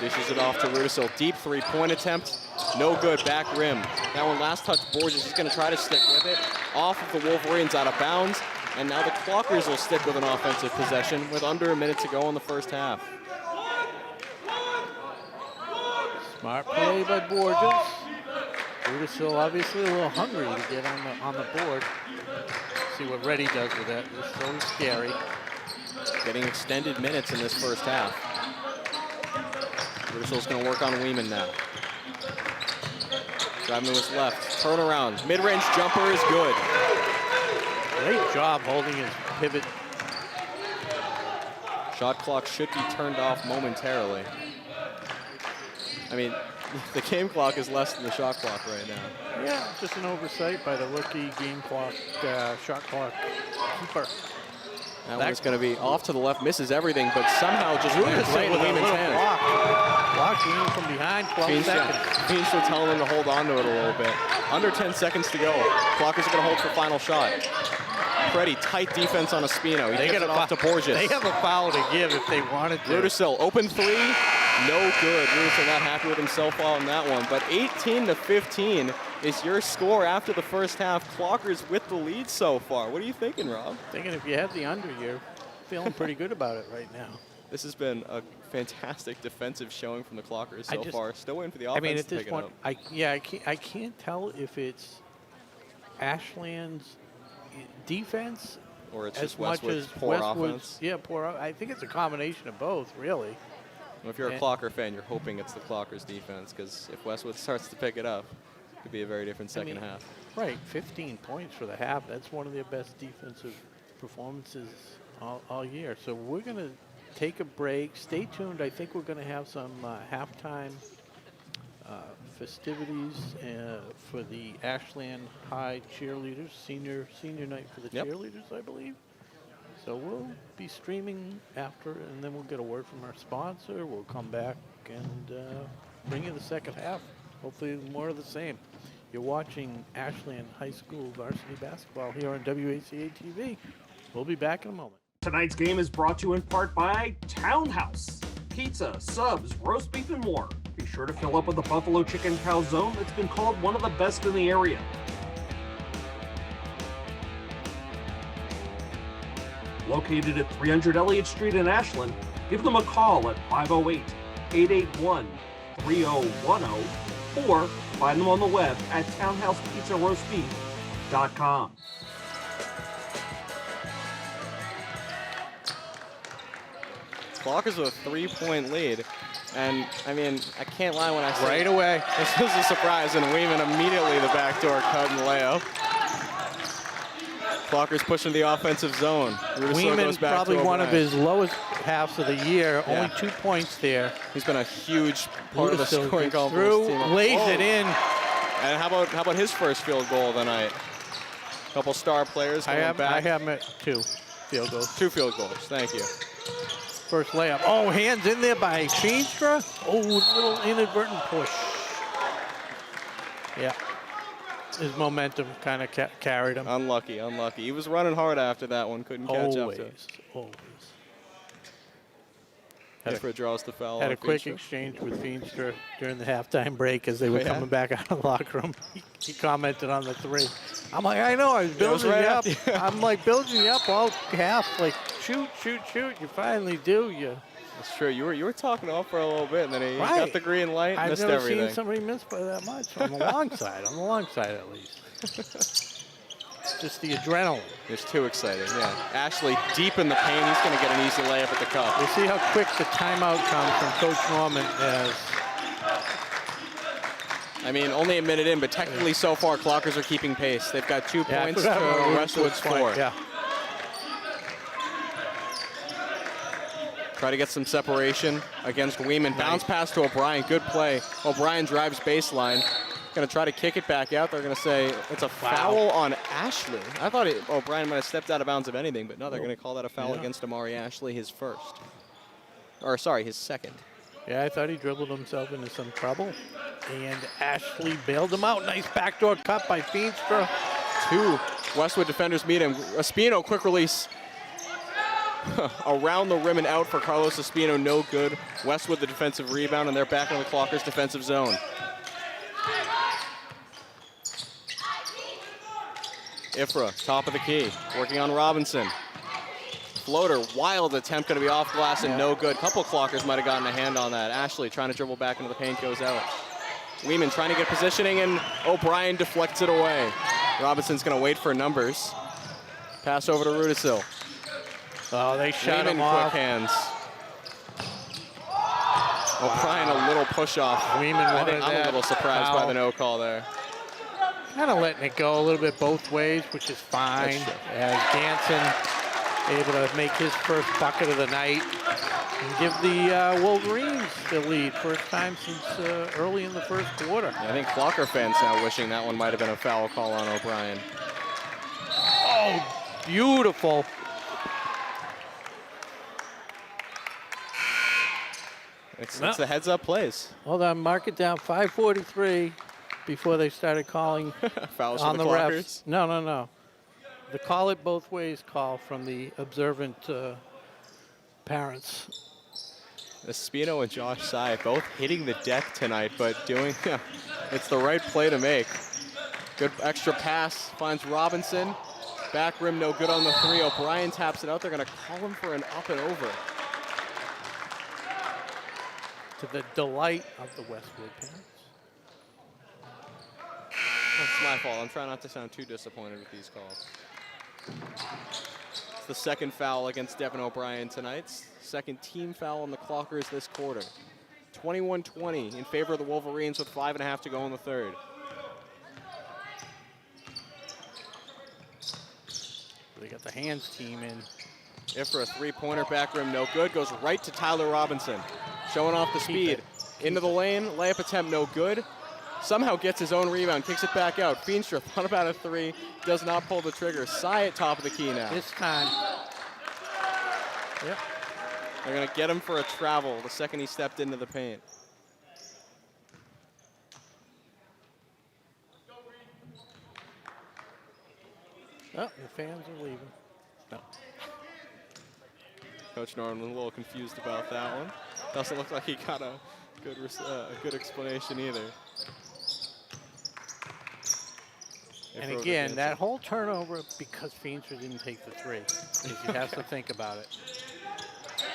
Dishes it off to Rudisil. Deep 3-point attempt. No good. Back rim. That one last touch. Borges is going to try to stick with it. Off of the Wolverines, out of bounds. And now the Clockers will stick with an offensive possession with under a minute to go in the first half. Smart play by Borges. Rudisil obviously a little hungry to get on the board. See what Reddy does with that. It's so scary. Getting extended minutes in this first half. Rudisil's going to work on Weeman now. Driving to his left. Turnaround. Mid-range jumper is good. Great job holding his pivot. Shot clock should be turned off momentarily. I mean, the game clock is less than the shot clock right now. Yeah, just an oversight by the rookie game clock, shot clock keeper. That one's going to be off to the left, misses everything, but somehow just lands right in with a Weeman's little hand. block Weeman from behind, 12 seconds. Fiends will tell him to hold on to it a little bit. Under 10 seconds to go. Clockers are going to hold for final shot. Pretty tight defense on Espino. He gets it off to Borges. They have a foul to give if they wanted to. Rudisil, open 3. No good. Rudisil not happy with himself on that one. But 18-15 is your score after the first half. Clockers with the lead so far. What are you thinking, Rob? Thinking if you had the under, you're feeling pretty good about it right now. This has been a fantastic defensive showing from the Clockers so far. Still waiting for the offense I mean, at to this pick point, it up. I can't tell if it's Ashland's defense Or it's as just much Westwood's as poor Westwood's. offense. Yeah, poor. I think it's a combination of both, really. Well, if you're a Clocker fan, you're hoping it's the Clockers defense, because if Westwood starts to pick it up, it could be a very different second half. Right, 15 points for the half. That's one of their best defensive performances all year. So we're going to take a break. Stay tuned. I think we're going to have some halftime festivities for the Ashland High cheerleaders, senior night for the cheerleaders, I believe. So we'll be streaming after, and then we'll get a word from our sponsor. We'll come back and bring you the second half. Hopefully more of the same. You're watching Ashland High School varsity basketball here on WACA-TV. We'll be back in a moment. Tonight's game is brought to you in part by Townhouse. Pizza, subs, roast beef, and more. Be sure to fill up with the Buffalo Chicken Calzone that's been called one of the best in the area. Located at 300 Elliott Street in Ashland, give them a call at 3010 or find them on the web at townhousepizzaroastbeef.com. Clockers with a 3-point lead. And, I mean, I can't lie when I say Right away. this was a surprise, and Weeman immediately the backdoor cut and layup. Clockers pushing the offensive zone. Rudisil goes Weeman back probably to one of O'Brien. his lowest halves of the year. Yeah. Only 2 points there. He's been a huge part of the Rudisil scoring gets call for through, this team. lays Oh. it in. And how about his first field goal of the night? Couple star players I coming have back. him at 2 field goals. 2 field goals. Thank you. First layup. Oh, hands in there by Feenstra. Oh, little inadvertent push. Yeah. His momentum kind of carried him. Unlucky. He was running hard after that one. Couldn't catch up to it. Always. Efra draws the foul. Had on a quick Feenstra. exchange with Feenstra during the halftime break as they were Oh, yeah? coming back out of the locker room. He commented on the 3. I'm like, I know, I was Yeah, it was building right you up. after- I'm like building you up all half, like shoot. You finally do. That's true. You were talking off for a little bit, and then he got Right. the green light, I've missed never everything. seen somebody miss by that much on the long side. On the long side, at least. Just the adrenaline. It's too exciting, yeah. Ashley deep in the paint. He's going to get an easy layup at the cup. We'll see how quick the timeout comes from Coach Norman as I mean, only a minute in, but technically so far, Clockers are keeping pace. They've got 2 I points forgot about to Westwood's 4. Yeah. Try to get some separation against Weeman. Bounce pass to O'Brien. Good play. O'Brien drives baseline. Going to try to kick it back out. They're going to say it's a foul on Ashley. I thought O'Brien might have stepped out of bounds of anything, but no, they're going to call that a foul against Amari Ashley, his first. Or, sorry, his second. Yeah, I thought he dribbled himself into some trouble. And Ashley bailed him out. Nice backdoor cut by Feenstra. 2 Westwood defenders meet him. Espino, quick release. Around the rim and out for Carlos Espino, no good. Westwood the defensive rebound, and they're back in the Clockers defensive zone. Ifra, top of the key, working on Robinson. Floater, wild attempt, going to be off glass and no good. Couple Clockers might have gotten a hand on that. Ashley trying to dribble back into the paint, goes out. Weeman trying to get positioning, and O'Brien deflects it away. Robinson's going to wait for numbers. Pass over to Rudisil. Oh, they shot him Weeman, off. quick hands. O'Brien, a little push off. Weeman I think wanted I'm a that little surprised by foul. the no call there. Kind of letting it go a little bit both ways, which is fine. That's true. As Ganson able to make his first bucket of the night and give the Wolverines the lead. First time since early in the first quarter. I think Clocker fans now wishing that one might have been a foul call on O'Brien. Oh, beautiful. It's the heads-up plays. Hold on, mark it down. 5:43 before they started calling Fouls on for the the refs. Clockers. No. The call it both ways call from the observant parents. Espino and Josh Sy both hitting the deck tonight, but doing, it's the right play to make. Good extra pass, finds Robinson. Back rim, no good on the 3. O'Brien taps it out. They're going to call him for an up and over. To the delight of the Westwood parents. That's my fault. I'm trying not to sound too disappointed with these calls. It's the second foul against Devin O'Brien tonight. Second team foul on the Clockers this quarter. 21-20 in favor of the Wolverines with 5.5 to go in the third. They got the hands team in. Ifra, three-pointer back rim, no good. Goes right to Tyler Robinson. Showing off the speed. Into the lane, layup attempt, no good. Somehow gets his own rebound, kicks it back out. Feenstra thought about a 3, does not pull the trigger. Sy at top of the key now. This time. Yep. They're gonna get him for a travel the second he stepped into the paint. Oh, the fans are leaving. No. Coach Norman was a little confused about that one. Doesn't look like he got a good explanation either. And again, that whole turnover because Feenstra didn't take the 3. You have to think about it.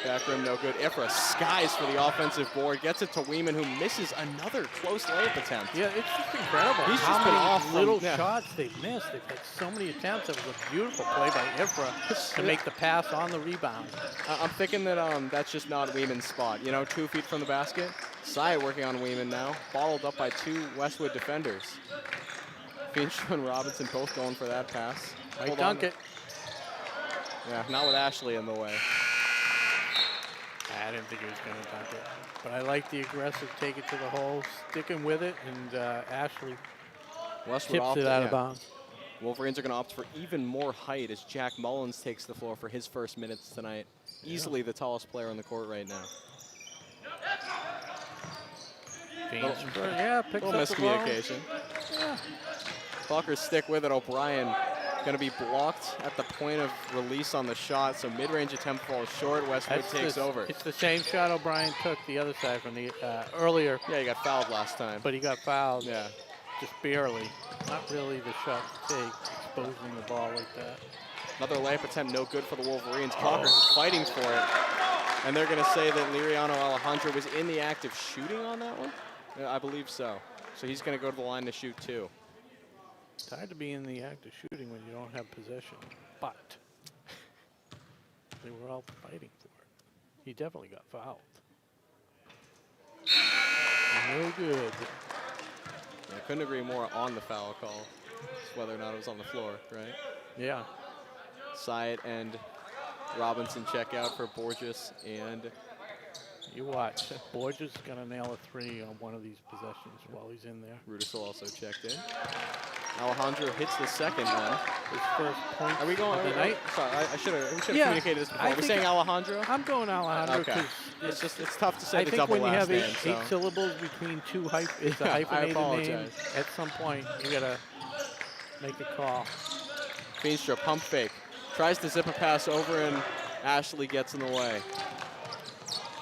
Back rim, no good. Ifra skies for the offensive board. Gets it to Weeman, who misses another close layup attempt. Yeah, it's just incredible. He's how just been many off from- little yeah. shots they've missed. They've had so many attempts. It was a beautiful play by Ifra to make the pass on the rebound. I'm thinking that that's just not Weeman's spot. You know, 2 feet from the basket. Sai working on Weeman now. Bottled up by 2 Westwood defenders. Feenstra and Robinson both going for that pass. Might dunk it. Yeah, not with Ashley in the way. I didn't think he was going to dunk it. But I like the aggressive take it to the hole, sticking with it, and Ashley Westwood tips it out of yeah. bounds. Wolverines are going to opt for even more height as Jack Mullins takes the floor for his first minutes tonight. Easily the tallest player on the court right now. Yeah, picks Little up the ball. miscommunication. Yeah. Clockers stick with it. O'Brien going to be blocked at the point of release on the shot, so mid-range attempt falls short. Westwood takes over. It's the same shot O'Brien took the other side from the earlier, Yeah, he got fouled last time. but he got fouled. Yeah. Just barely. Not really the shot to take, exposing the ball like that. Another layup attempt, no good for the Wolverines. Clockers fighting for it. And they're going to say that Liriano Alejandro was in the act of shooting on that one? I believe so. So he's going to go to the line to shoot 2. It's hard to be in the act of shooting when you don't have possession, but they were all fighting for it. He definitely got fouled. No good. I couldn't agree more on the foul call. Just whether or not it was on the floor, right? Yeah. Syed and Robinson check out for Borges, and You watch. Borges is going to nail a 3 on one of these possessions while he's in there. Rudisell also checked in. Alejandro hits the second one. His first point Are we going? of the night. Sorry, we should have Yeah, communicated this before. I Are we think saying Alejandro? I'm going Alejandro Okay. because It's tough to say I the think double when you last have 8 name. So. syllables between 2 it's a Yeah, I hyphenated name. apologize. At some point, you got to make a call. Feenstra, pump fake. Tries to zip a pass over, and Ashley gets in the way.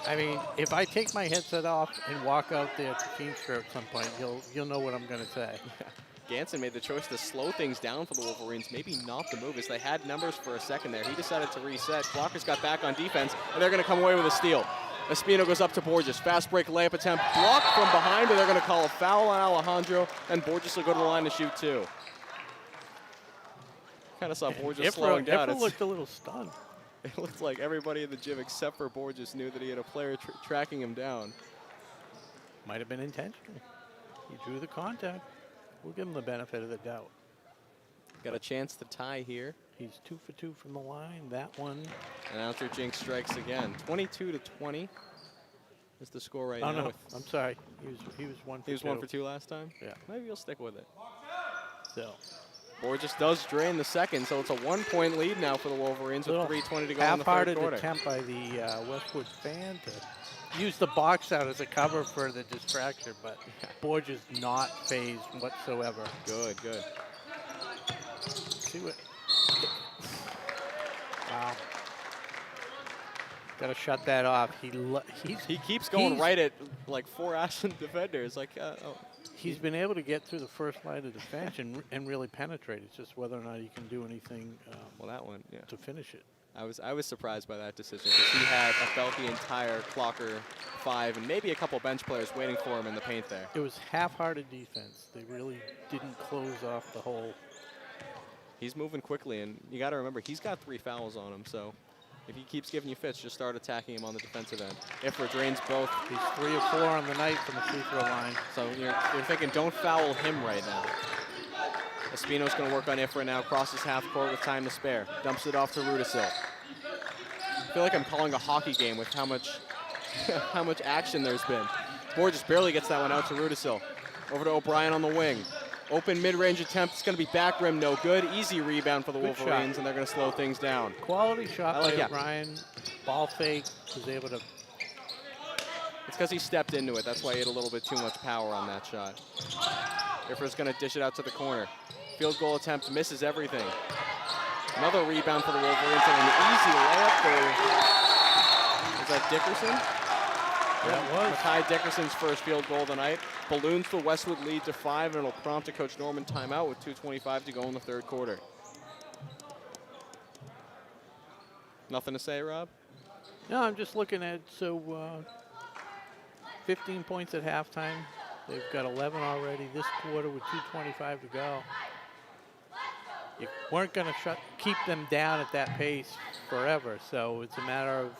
I mean, if I take my headset off and walk out there to Feenstra at some point, you'll know what I'm going to say. Ganson made the choice to slow things down for the Wolverines, maybe not the move, as they had numbers for a second there. He decided to reset. Clockers got back on defense, and they're going to come away with a steal. Espino goes up to Borges. Fast break layup attempt blocked from behind, but they're going to call a foul on Alejandro, and Borges will go to the line to shoot 2. Kind of saw Borges slowing down. Ifra looked a little stunned. It looked like everybody in the gym except for Borges knew that he had a player tracking him down. Might have been intentional. He drew the contact. We'll give him the benefit of the doubt. Got a chance to tie here. He's 2 for 2 from the line. That one. Announcer Jinx strikes again. 22-20 is the score right Oh now. no, I'm sorry. He was 1 for 2. He was 1 for 2 last time? Yeah. Maybe you'll stick with it. So Borges does drain the second, so it's a 1-point lead now for the Wolverines with 3:20 to go in the third half-hearted quarter. attempt by the Westwood fan to use the box out as a cover for the distraction, but Borges not phased whatsoever. Good, good. See what? Wow. Got to shut that off. He keeps going right at like 4 Ashland defenders. Like, He's been able to get through the first line of defense and really penetrate. It's just whether or not he can do anything well, that one, yeah. to finish it. I was surprised by that decision because he had about the entire Clocker 5 and maybe a couple bench players waiting for him in the paint there. It was half-hearted defense. They really didn't close off the hole. He's moving quickly, and you got to remember, he's got 3 fouls on him, so if he keeps giving you fits, just start attacking him on the defensive end. Ifra drains both. He's 3 or 4 on the night from the free throw line. So you're thinking, don't foul him right now. Espino's going to work on Ifra now, crosses half court with time to spare. Dumps it off to Rudisell. I feel like I'm calling a hockey game with how much action there's been. Borges barely gets that one out to Rudisell. Over to O'Brien on the wing. Open mid-range attempt. It's going to be back rim, no good. Easy rebound for the Wolverines, and they're going to slow things down. Quality shot by yeah. O'Brien. Ball fake. Was able to. It's because he stepped into it. That's why he had a little bit too much power on that shot. Ifra's going to dish it out to the corner. Field goal attempt misses everything. Another rebound for the Wolverines and an easy layup. Is that Dickerson? That was. Makai Dickerson's first field goal of the night. Balloons the Westwood lead to 5, and it'll prompt a Coach Norman timeout with 2:25 to go in the third quarter. Nothing to say, Rob? No, I'm just looking at, 15 points at halftime. They've got 11 already this quarter with 2:25 to go. You weren't going to keep them down at that pace forever, so it's a matter of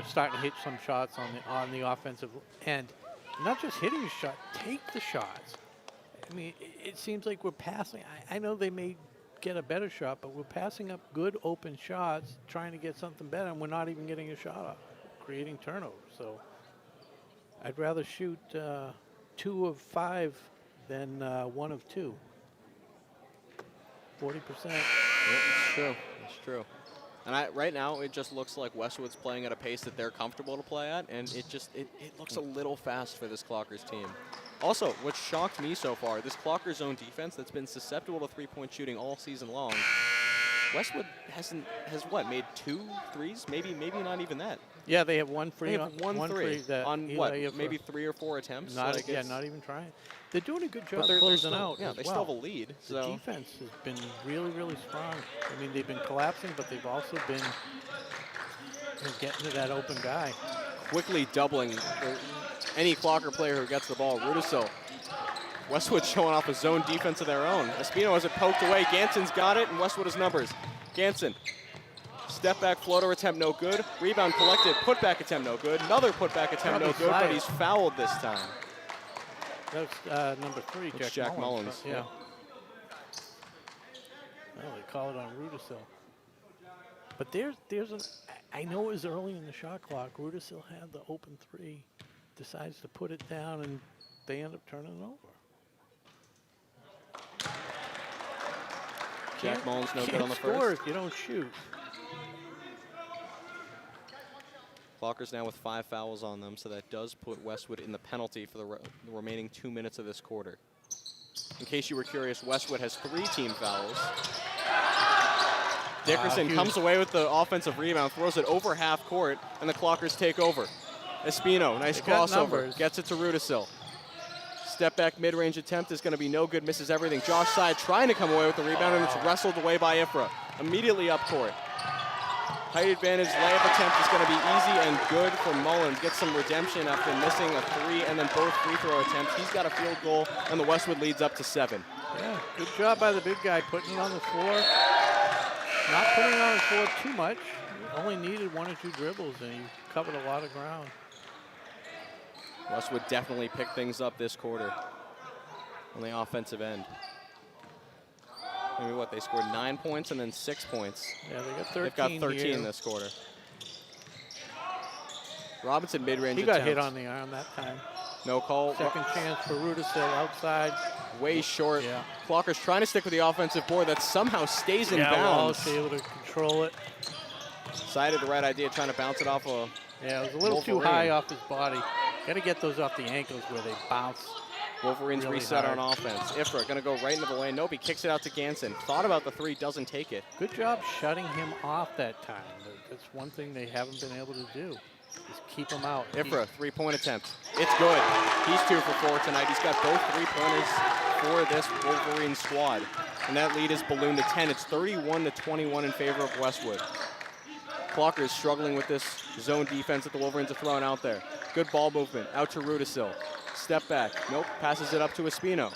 starting to hit some shots on the offensive end. Not just hitting a shot, take the shots. I mean, it seems like we're passing. I know they may get a better shot, but we're passing up good open shots, trying to get something better, and we're not even getting a shot off, creating turnovers. So I'd rather shoot 2 of 5 than 1 of 2. 40%. Yeah, it's true. It's true. And right now, it just looks like Westwood's playing at a pace that they're comfortable to play at, and it looks a little fast for this Clockers team. Also, what shocked me so far, this Clockers zone defense that's been susceptible to three-point shooting all season long. Westwood has made 2 threes, maybe not even that. Yeah, they have one free. They have one three on what, maybe 3 or 4 attempts. Not even trying. They're doing a good job they're closing still, out. Yeah, they still have a lead. The defense has been really, really strong. I mean, they've been collapsing, but they've also been getting to that open guy. Quickly doubling any Clocker player who gets the ball. Rudisil. Westwood showing off a zone defense of their own. Espino has it poked away. Ganson's got it, and Westwood has numbers. Ganson. Step back floater attempt no good. Rebound collected. Putback attempt no good. Another putback attempt no good, but he's fouled this time. That's number 3, Jack Mullins. Yeah. Well, they call it on Rudisil. But I know it was early in the shot clock. Rudisil had the open 3, decides to put it down, and they end up turning it over. Jack Mullins no good on the score first. If you don't shoot. Clockers now with 5 fouls on them, so that does put Westwood in the penalty for the remaining 2 minutes of this quarter. In case you were curious, Westwood has 3 team fouls. Dickerson comes away with the offensive rebound, throws it over half court, and the Clockers take over. Espino, nice crossover, gets it to Rudisil. Step back mid-range attempt is going to be no good, misses everything. Josh Side trying to come away with the rebound, and it's wrestled away by Ifra. Immediately up court. Height advantage layup attempt is going to be easy and good for Mullins. Gets some redemption after missing a 3 and then both free throw attempts. He's got a field goal, and the Westwood leads up to 7. Yeah, good job by the big guy putting it on the floor. Not putting it on the floor too much. He only needed 1 or 2 dribbles, and he covered a lot of ground. Westwood definitely picked things up this quarter on the offensive end. Maybe what, they scored 9 points and then 6 points. Yeah, they got 13. They've got 13 here. this quarter. Robinson mid-range He attempt. got hit on the arm that time. No call. Second chance for Rudisil outside. Way short. Yeah. Clockers trying to stick with the offensive board that somehow stays in bounds. Wallace able to control it. Decided the right idea, trying to bounce it off a Yeah, it was a little too high off his body. Got to get those off the ankles where they bounce. Wolverines really reset hard. on offense. Ifra going to go right into the lane. Nope, he kicks it out to Ganson. Thought about the 3, doesn't take it. Good job shutting him off that time. That's one thing they haven't been able to do, is keep him out. Ifra, 3-point attempt. It's good. He's 2 for 4 tonight. He's got both 3-pointers for this Wolverine squad. And that lead is ballooned to 10. It's 31-21 in favor of Westwood. Clockers struggling with this zone defense that the Wolverines are throwing out there. Good ball movement. Out to Rudisil. Step back. Nope. Passes it up to Espino.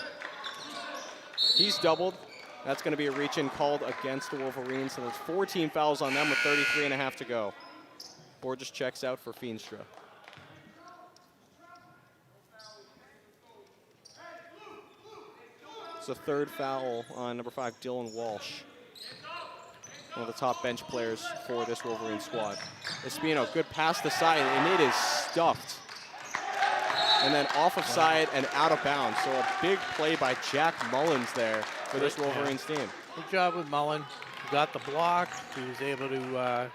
He's doubled. That's going to be a reach-in called against the Wolverines. So there's 14 fouls on them with 33.5 to go. Board just checks out for Feenstra. It's the 3rd foul on number 5, Dylan Walsh. One of the top bench players for this Wolverine squad. Espino, good pass to side, and it is stuffed. And then off of side and out of bounds. So a big play by Jack Mullins there for this Wolverines team. Good job with Mullen. He got the block. He was able to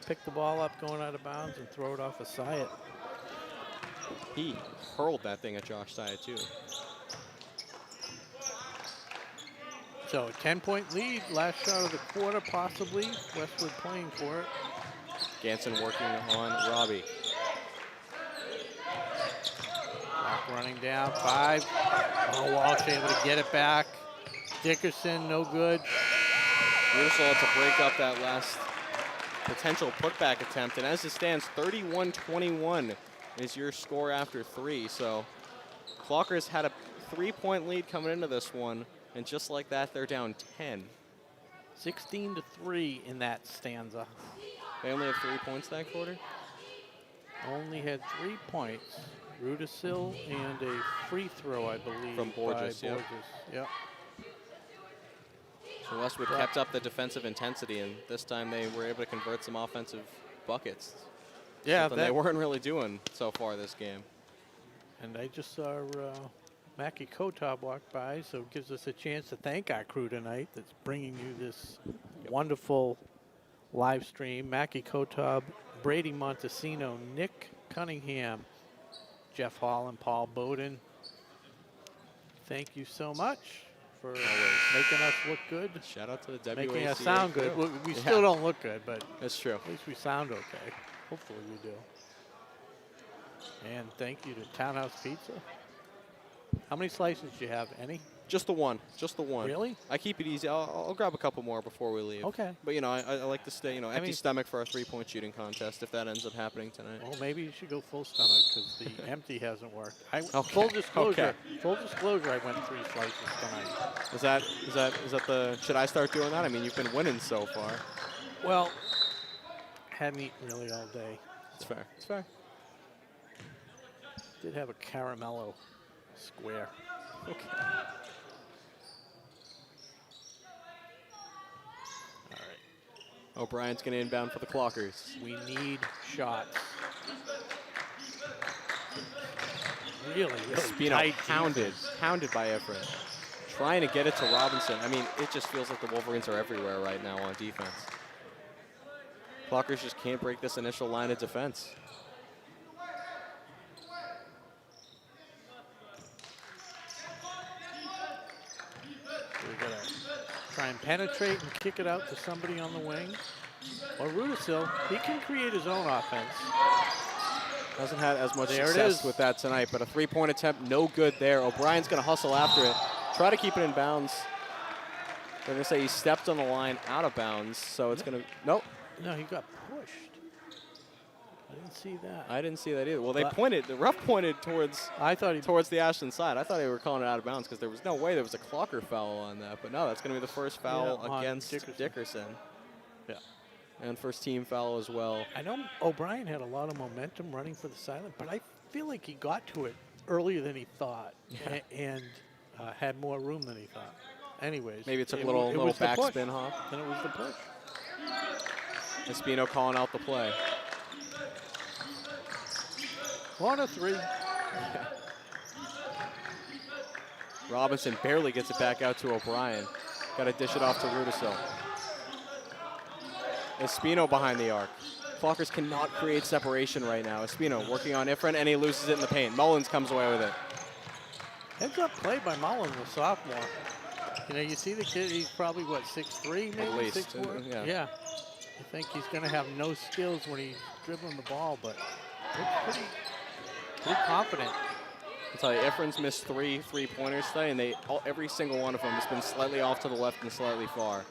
pick the ball up going out of bounds and throw it off of side. He hurled that thing at Josh Side too. So a 10-point lead, last shot of the quarter possibly. Westwood playing for it. Ganson working on Robbie. Clock running down, 5. Oh, Walsh able to get it back. Dickerson, no good. Rudisil had to break up that last potential putback attempt. And as it stands, 31-21 is your score after 3. So Clockers had a 3-point lead coming into this one. And just like that, they're down 10. 16-3 in that stanza. They only had 3 points that quarter? Only had 3 points. Rudisil and a free throw, I believe. From Borges, by yep. Borges. Yep. So Westwood kept up the defensive intensity, and this time they were able to convert some offensive buckets. Yeah, Something they weren't really doing so far this game. And I just saw Mackie Kotab walk by, so it gives us a chance to thank our crew tonight that's bringing you this wonderful live stream. Mackie Kotab, Brady Montesino, Nick Cunningham, Jeff Hall, and Paul Bowden. Thank you so much for making us look good. Shout out to the WACA. Making us sound good. We still don't look good, but that's true. At least we sound okay. Hopefully we do. And thank you to Townhouse Pizza. How many slices do you have? Any? Just the one. Just the one. Really? I keep it easy. I'll grab a couple more before we leave. Okay. But, you know, I like to stay, empty stomach for our 3-point shooting contest if that ends up happening tonight. Well, maybe you should go full stomach because the empty hasn't worked. Full disclosure. Full disclosure. I went 3 slices tonight. Is that the? Should I start doing that? I mean, you've been winning so far. Well, hadn't eaten really all day. It's fair. It's fair. Did have a caramello square. Okay. All right. O'Brien's going to inbound for the Clockers. We need shots. Really Spino tight pounded by Everett. Trying to get it to Robinson. I mean, it just feels like the Wolverines are everywhere right now on defense. Clockers just can't break this initial line of defense. We're going to try and penetrate and kick it out to somebody on the wing. Or Rudisil, he can create his own offense. Hasn't had as much success with that tonight, but a 3-point attempt, no good there. O'Brien's going to hustle after it, try to keep it in bounds. They're going to say he stepped on the line out of bounds, so it's going to, nope. No, he got pushed. I didn't see that. I didn't see that either. Well, they pointed, the ref pointed towards towards the Ashland side. I thought they were calling it out of bounds because there was no way there was a Clocker foul on that. But no, that's going to be the first foul against Dickerson. Yeah. And first team foul as well. I know O'Brien had a lot of momentum running for the silent, but I feel like he got to it earlier than he thought and had more room than he thought. Anyways. Maybe it took a little backspin hop. Then it was the push. Espino calling out the play. Corner 3. Robinson barely gets it back out to O'Brien. Got to dish it off to Rudisil. Espino behind the arc. Clockers cannot create separation right now. Espino working on Ifrin, and he loses it in the paint. Mullins comes away with it. Heads up play by Mullins, the sophomore. You know, you see the kid, he's probably, what, 6'3", maybe? At least. 6'4"? Yeah. I think he's going to have no skills when he's dribbling the ball, but looks pretty confident. I'll tell you, Ifrin's missed 3 3-pointers today, and every single one of them has been slightly off to the left and slightly far.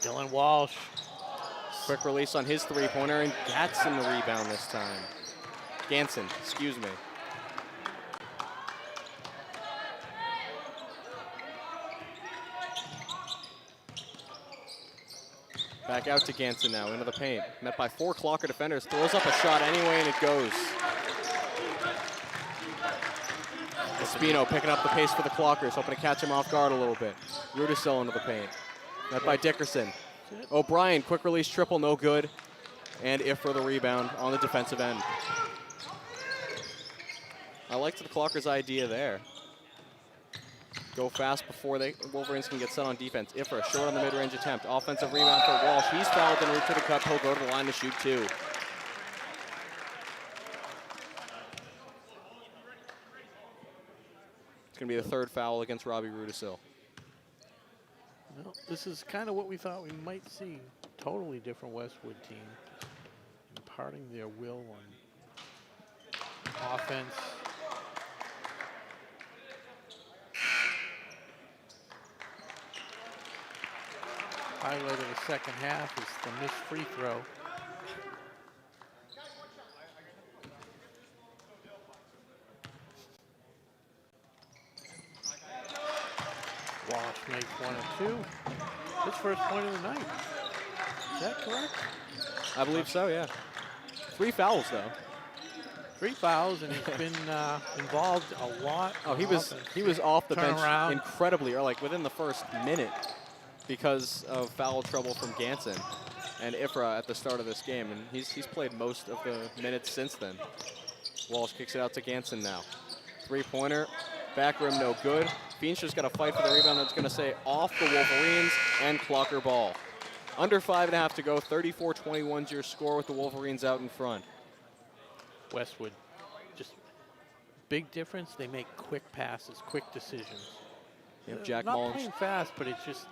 Dylan Walsh. Quick release on his 3-pointer, and Gatson the rebound this time. Ganson, excuse me. Back out to Ganson now, into the paint. Met by 4 Clocker defenders, throws up a shot anyway, and it goes. Espino picking up the pace for the Clockers, hoping to catch him off guard a little bit. Rudisil into the paint. Met by Dickerson. O'Brien, quick release triple, no good. And Ifra the rebound on the defensive end. I liked the Clockers' idea there. Go fast before Wolverines can get set on defense. Ifra short on the mid-range attempt. Offensive rebound for Walsh. He's fouled en route to the cup. He'll go to the line to shoot 2. It's going to be the 3rd foul against Robbie Rudisil. Well, this is kind of what we thought we might see. Totally different Westwood team. Imparting their will on offense. Highlight of the second half is the missed free throw. Walsh makes 1 and 2. His first point of the night. Is that correct? I believe so, yeah. 3 fouls, though. 3 fouls, and he's been involved a lot. Oh, he was off the bench Turnaround. incredibly, or like within the first minute, because of foul trouble from Ganson and Ifra at the start of this game, and he's played most of the minutes since then. Walsh kicks it out to Ganson now. 3-pointer, back rim, no good. Feenstra got to fight for the rebound. That's going to say off the Wolverines and Clocker ball. Under 5.5 to go. 34-21 is your score with the Wolverines out in front. Westwood, just big difference. They make quick passes, quick decisions. Yep, Jack Not Mullins. playing fast, but it's just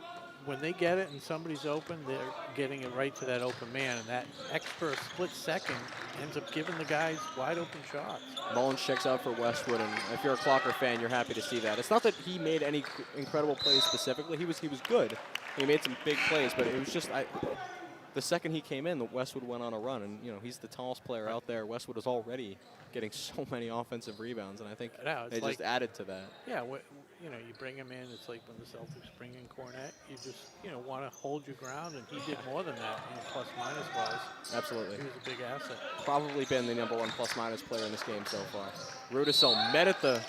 when they get it and somebody's open, they're getting it right to that open man, and that extra split second ends up giving the guys wide open shots. Mullins checks out for Westwood, and if you're a Clocker fan, you're happy to see that. It's not that he made any incredible plays specifically. He was good. He made some big plays, but it was just the second he came in, the Westwood went on a run, and he's the tallest player out there. Westwood is already getting so many offensive rebounds, and I think they just added to that. Yeah, you bring him in. It's like when the Celtics bring in Cornette. You just want to hold your ground, and he did more than that. Plus minus wise. Absolutely. He was a big asset. Probably been the #1 plus minus player in this game so far. Rudisill met at the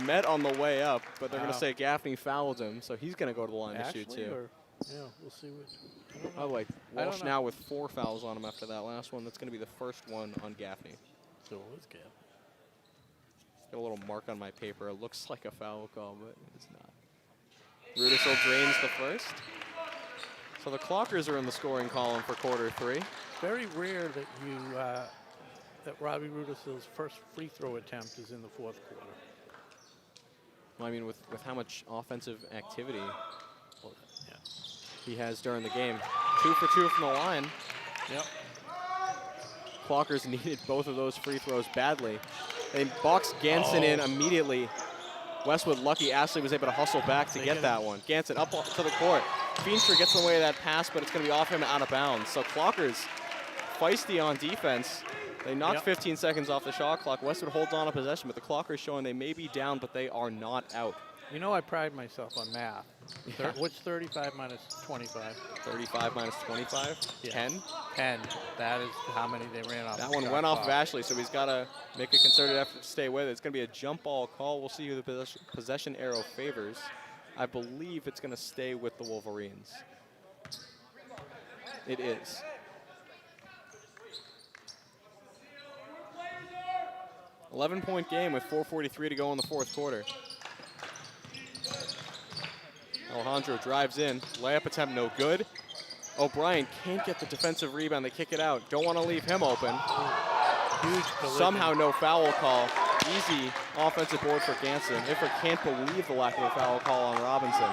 met on the way up, but they're going to say Gaffney fouled him, so he's going to go to the line to shoot too. Yeah, we'll see what. By the way, Walsh now with 4 fouls on him after that last one. That's going to be the first one on Gaffney. So it was Gaffney. Got a little mark on my paper. It looks like a foul call, but it's not. Rudisill drains the first. So the Clockers are in the scoring column for quarter 3. Very rare that that Robbie Rudisill's first free throw attempt is in the 4th quarter. Well, I mean, with how much offensive activity Yeah. he has during the game. 2 for 2 from the line. Yep. Clockers needed both of those free throws badly. They boxed Ganson in immediately. Westwood lucky Ashley was able to hustle back to get that one. Ganson up to the court. Feenstra gets in the way of that pass, but it's going to be off him and out of bounds. So Clockers feisty on defense. They knocked 15 seconds off the shot clock. Westwood holds on to possession, but the Clockers showing they may be down, but they are not out. I pride myself on math. Yeah. What's 35 minus 25? 35 minus 25? Yeah. 10? 10. That is how many they ran off. That one went off of Ashley, so he's got to make a concerted effort to stay with it. It's going to be a jump ball call. We'll see who the possession arrow favors. I believe it's going to stay with the Wolverines. It is. .11-point game with 4:43 to go in the 4th quarter. Alejandro drives in. Layup attempt no good. O'Brien can't get the defensive rebound. They kick it out. Don't want to leave him open. Huge collision. Somehow no foul call. Easy offensive board for Ganson. Ifra can't believe the lack of a foul call on Robinson.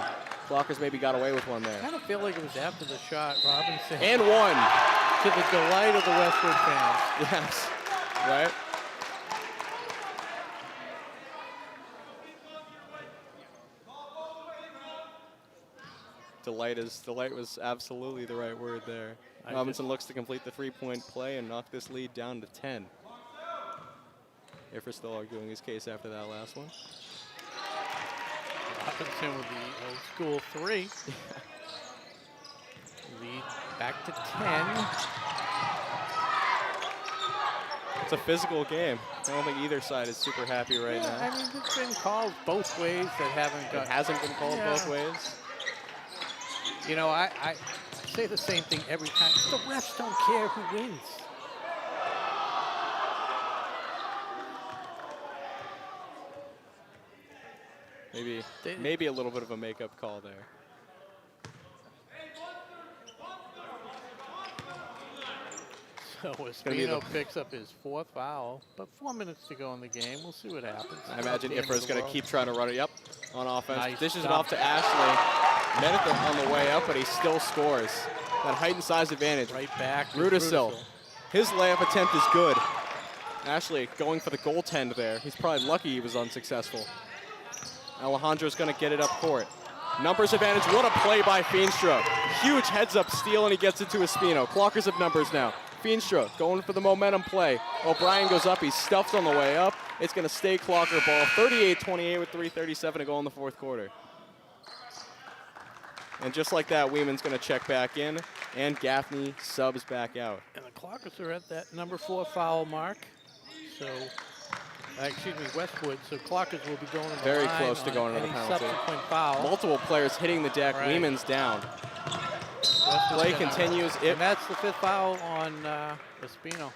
Clockers maybe got away with one there. I kind of feel like it was after the shot, Robinson. And one. To the delight of the Westwood fans. Yes. Right? Delight was absolutely the right word there. Robinson looks to complete the 3-point play and knock this lead down to 10. Ifra still arguing his case after that last one. Robinson with the old school 3. Lead back to 10. It's a physical game. I don't think either side is super happy right now. I mean, it's been called both ways that haven't got. It hasn't been called both ways. I say the same thing every time. The refs don't care who wins. Maybe a little bit of a makeup call there. So Espino picks up his 4th foul, but 4 minutes to go in the game. We'll see what happens. I imagine Ifra's going to keep trying to run it. Yep, on offense. Nice Dishes it stop. off to Ashley. Medicine on the way up, but he still scores. That heightened size advantage. Right back. Rudisill. His layup attempt is good. Ashley going for the goaltend there. He's probably lucky he was unsuccessful. Alejandro's going to get it up court. Numbers advantage. What a play by Feenstra. Huge heads-up steal, and he gets it to Espino. Clockers have numbers now. Feenstra going for the momentum play. O'Brien goes up. He's stuffed on the way up. It's going to stay Clocker ball. 38-28 with 3:37 to go in the fourth quarter. And just like that, Weeman's going to check back in, and Gaffney subs back out. And the Clockers are at that number 4 foul mark. So, excuse me, Westwood. So Clockers will be going to the Very line close to going on to the any penalty. subsequent foul. Multiple players hitting the deck. Right. Weeman's down. Westwood's Play gonna- continues. And that's the 5th foul on Espino.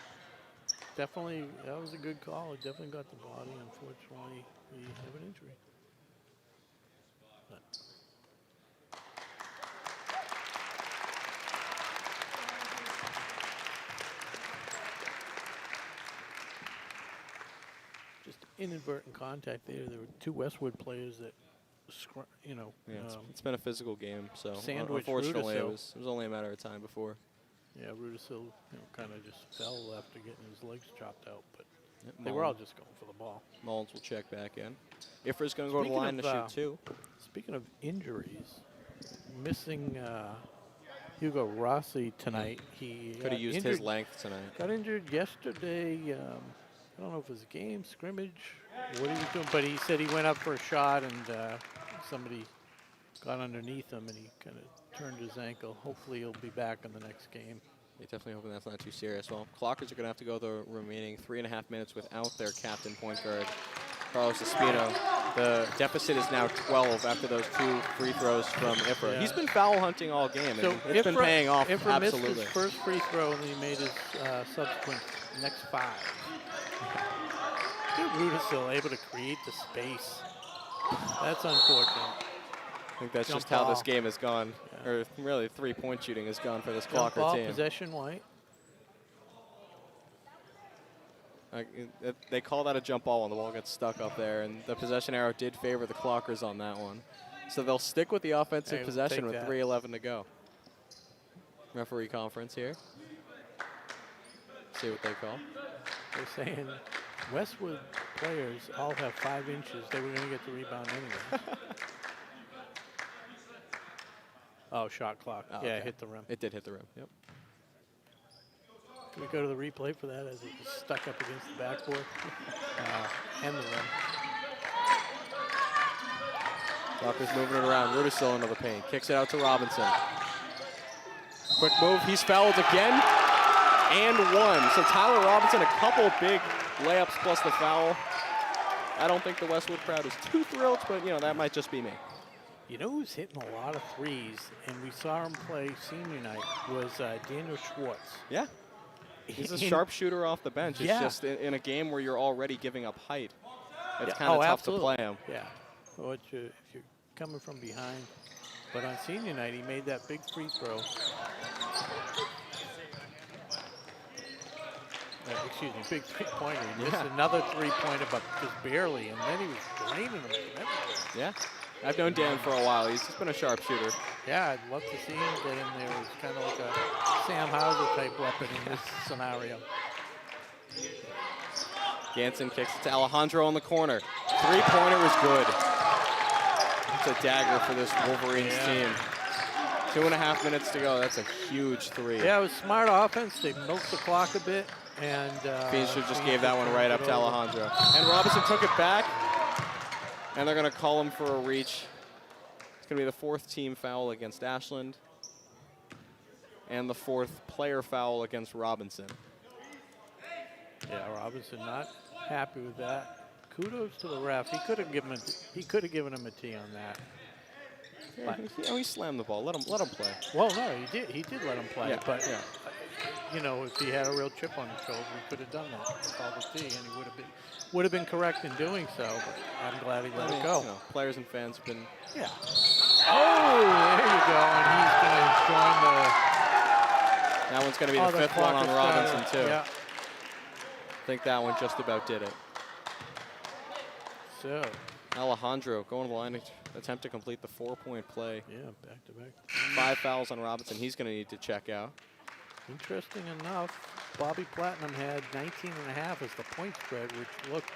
Definitely, that was a good call. It definitely got the body. Unfortunately, we have an injury. But just inadvertent contact there. There were 2 Westwood players that, you know, Yeah, it's been a physical game, so Sandwich unfortunately it Rudisil. was only a matter of time before. yeah, Rudisil, kind of just fell after getting his legs chopped out. But Yep, they were all just going for the ball. Mullins will check back in. Ifra's going to go to the Speaking line to of, shoot 2. Speaking of injuries, missing Hugo Rossi tonight. He Could have used his length tonight. got injured yesterday. I don't know if it was a game, scrimmage, what he was doing, but he said he went up for a shot and somebody got underneath him and he kind of turned his ankle. Hopefully he'll be back in the next game. You're definitely hoping that's not too serious. Well, Clockers are going to have to go the remaining 3.5 minutes without their captain point guard, Carlos Espino. The deficit is now 12 after those 2 free throws from Ifra. Yeah. He's been foul hunting all game, So and it's been paying off Ifra missed absolutely. his first free throw and then he made his subsequent next 5. Rudisil able to create the space. That's unfortunate. I think that's Jump just how this ball. game has gone, Yeah. or really 3-point shooting has gone for this Jump Clocker ball, team. possession, White. They call that a jump ball when the ball gets stuck up there, and the possession arrow did favor the Clockers on that one. So they'll stick with the offensive Hey, we'll possession take with that. 3:11 to go. Referee conference here. See what they call. They're saying Westwood players all have 5 inches. They were going to get the rebound anyway. Oh, shot clock. Oh, yeah, okay. hit the rim. It did hit the rim, yep. Can we go to the replay for that as it was stuck up against the backboard? And the rim. Clockers moving it around. Rudisil into the paint. Kicks it out to Robinson. Quick move. He's fouled again. And 1. So Tyler Robinson, a couple big layups plus the foul. I don't think the Westwood crowd is too thrilled, but that might just be me. You know who's hitting a lot of threes, and we saw him play senior night, was Daniel Schwartz. Yeah. He's a In- sharpshooter off the bench. It's Yeah. just in a game where you're already giving up height. It's Yeah, kind of tough absolutely. to play him. Yeah. Well, if you're coming from behind. But on senior night, he made that big free throw. Excuse me, big three-pointer. He missed another three-pointer, but just barely, and then he was draining them from everywhere. Yeah. I've known Dan for a while. He's just been a sharpshooter. Yeah, I'd love to see him get in there. It's kind of like a Sam Hauser type weapon in this scenario. Ganson kicks it to Alejandro in the corner. Three-pointer was good. It's a dagger for this Wolverines team. 2.5 minutes to go. That's a huge 3. Yeah, it was smart offense. They milked the clock a bit. And Feenstra just gave that one right up to Alejandro. And Robinson took it back. And they're going to call him for a reach. It's going to be the 4th team foul against Ashland. And the 4th player foul against Robinson. Yeah, Robinson not happy with that. Kudos to the ref. He could have given him a T on that. Yeah, he slammed the ball. Let him play. Well, no, he did let him play. Yeah, But yeah. if he had a real chip on his shoulder, he could have done that. Called a T, and he would have been correct in doing so. But I'm glad he let it go. Players and fans have been. Yeah. Oh, there you go, and he's going to join the. That one's going to be the 5th one on Robinson too. Yeah. I think that one just about did it. So. Alejandro going to the line to attempt to complete the 4-point play. Yeah, back to back. 5 fouls on Robinson. He's going to need to check out. Interesting enough, Bobby Platinum had 19.5 as the point spread, which looked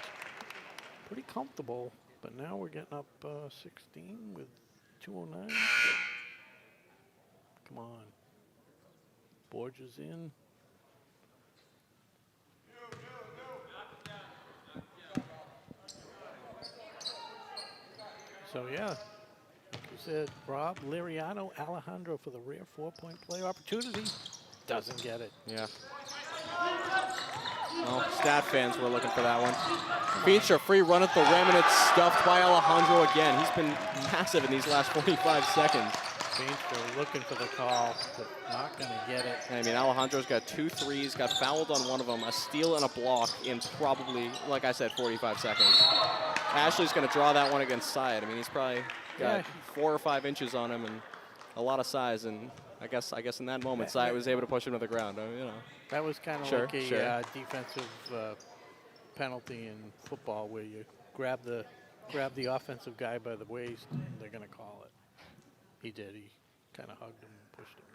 pretty comfortable. But now we're getting up 16 with 2:09. Come on. Borges in. So, yeah, like you said, Rob, Liriano, Alejandro for the rare 4-point play opportunity. Doesn't get it. Yeah. Well, stat fans were looking for that one. Feature free run at the rim, and it's stuffed by Alejandro again. He's been massive in these last 45 seconds. Feature looking for the call, but not going to get it. I mean, Alejandro's got 2 threes, got fouled on one of them, a steal and a block in probably, like I said, 45 seconds. Ashley's going to draw that one against Syed. I mean, he's probably got 4 or 5 inches on him and a lot of size, and I guess in that moment, Syed was able to push him to the ground. You know. That was kind of like a defensive penalty in football where you grab the offensive guy by the waist and they're going to call it. He did. He kind of hugged him and pushed him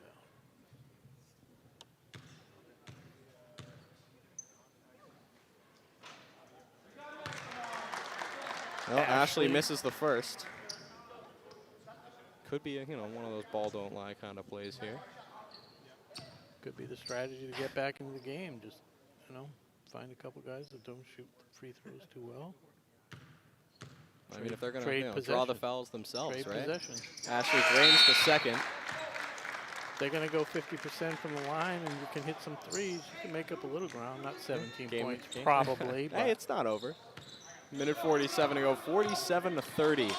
down. Well, Ashley misses the first. Could be, one of those ball don't lie kind of plays here. Could be the strategy to get back into the game. Just, find a couple guys that don't shoot the free throws too well. I mean, if they're going to draw the fouls themselves, right? Possession. Ashley drains the second. They're going to go 50% from the line, and you can hit some threes. You can make up a little ground, not 17 points probably. Hey, it's not over. Minute 47 to go. 47-30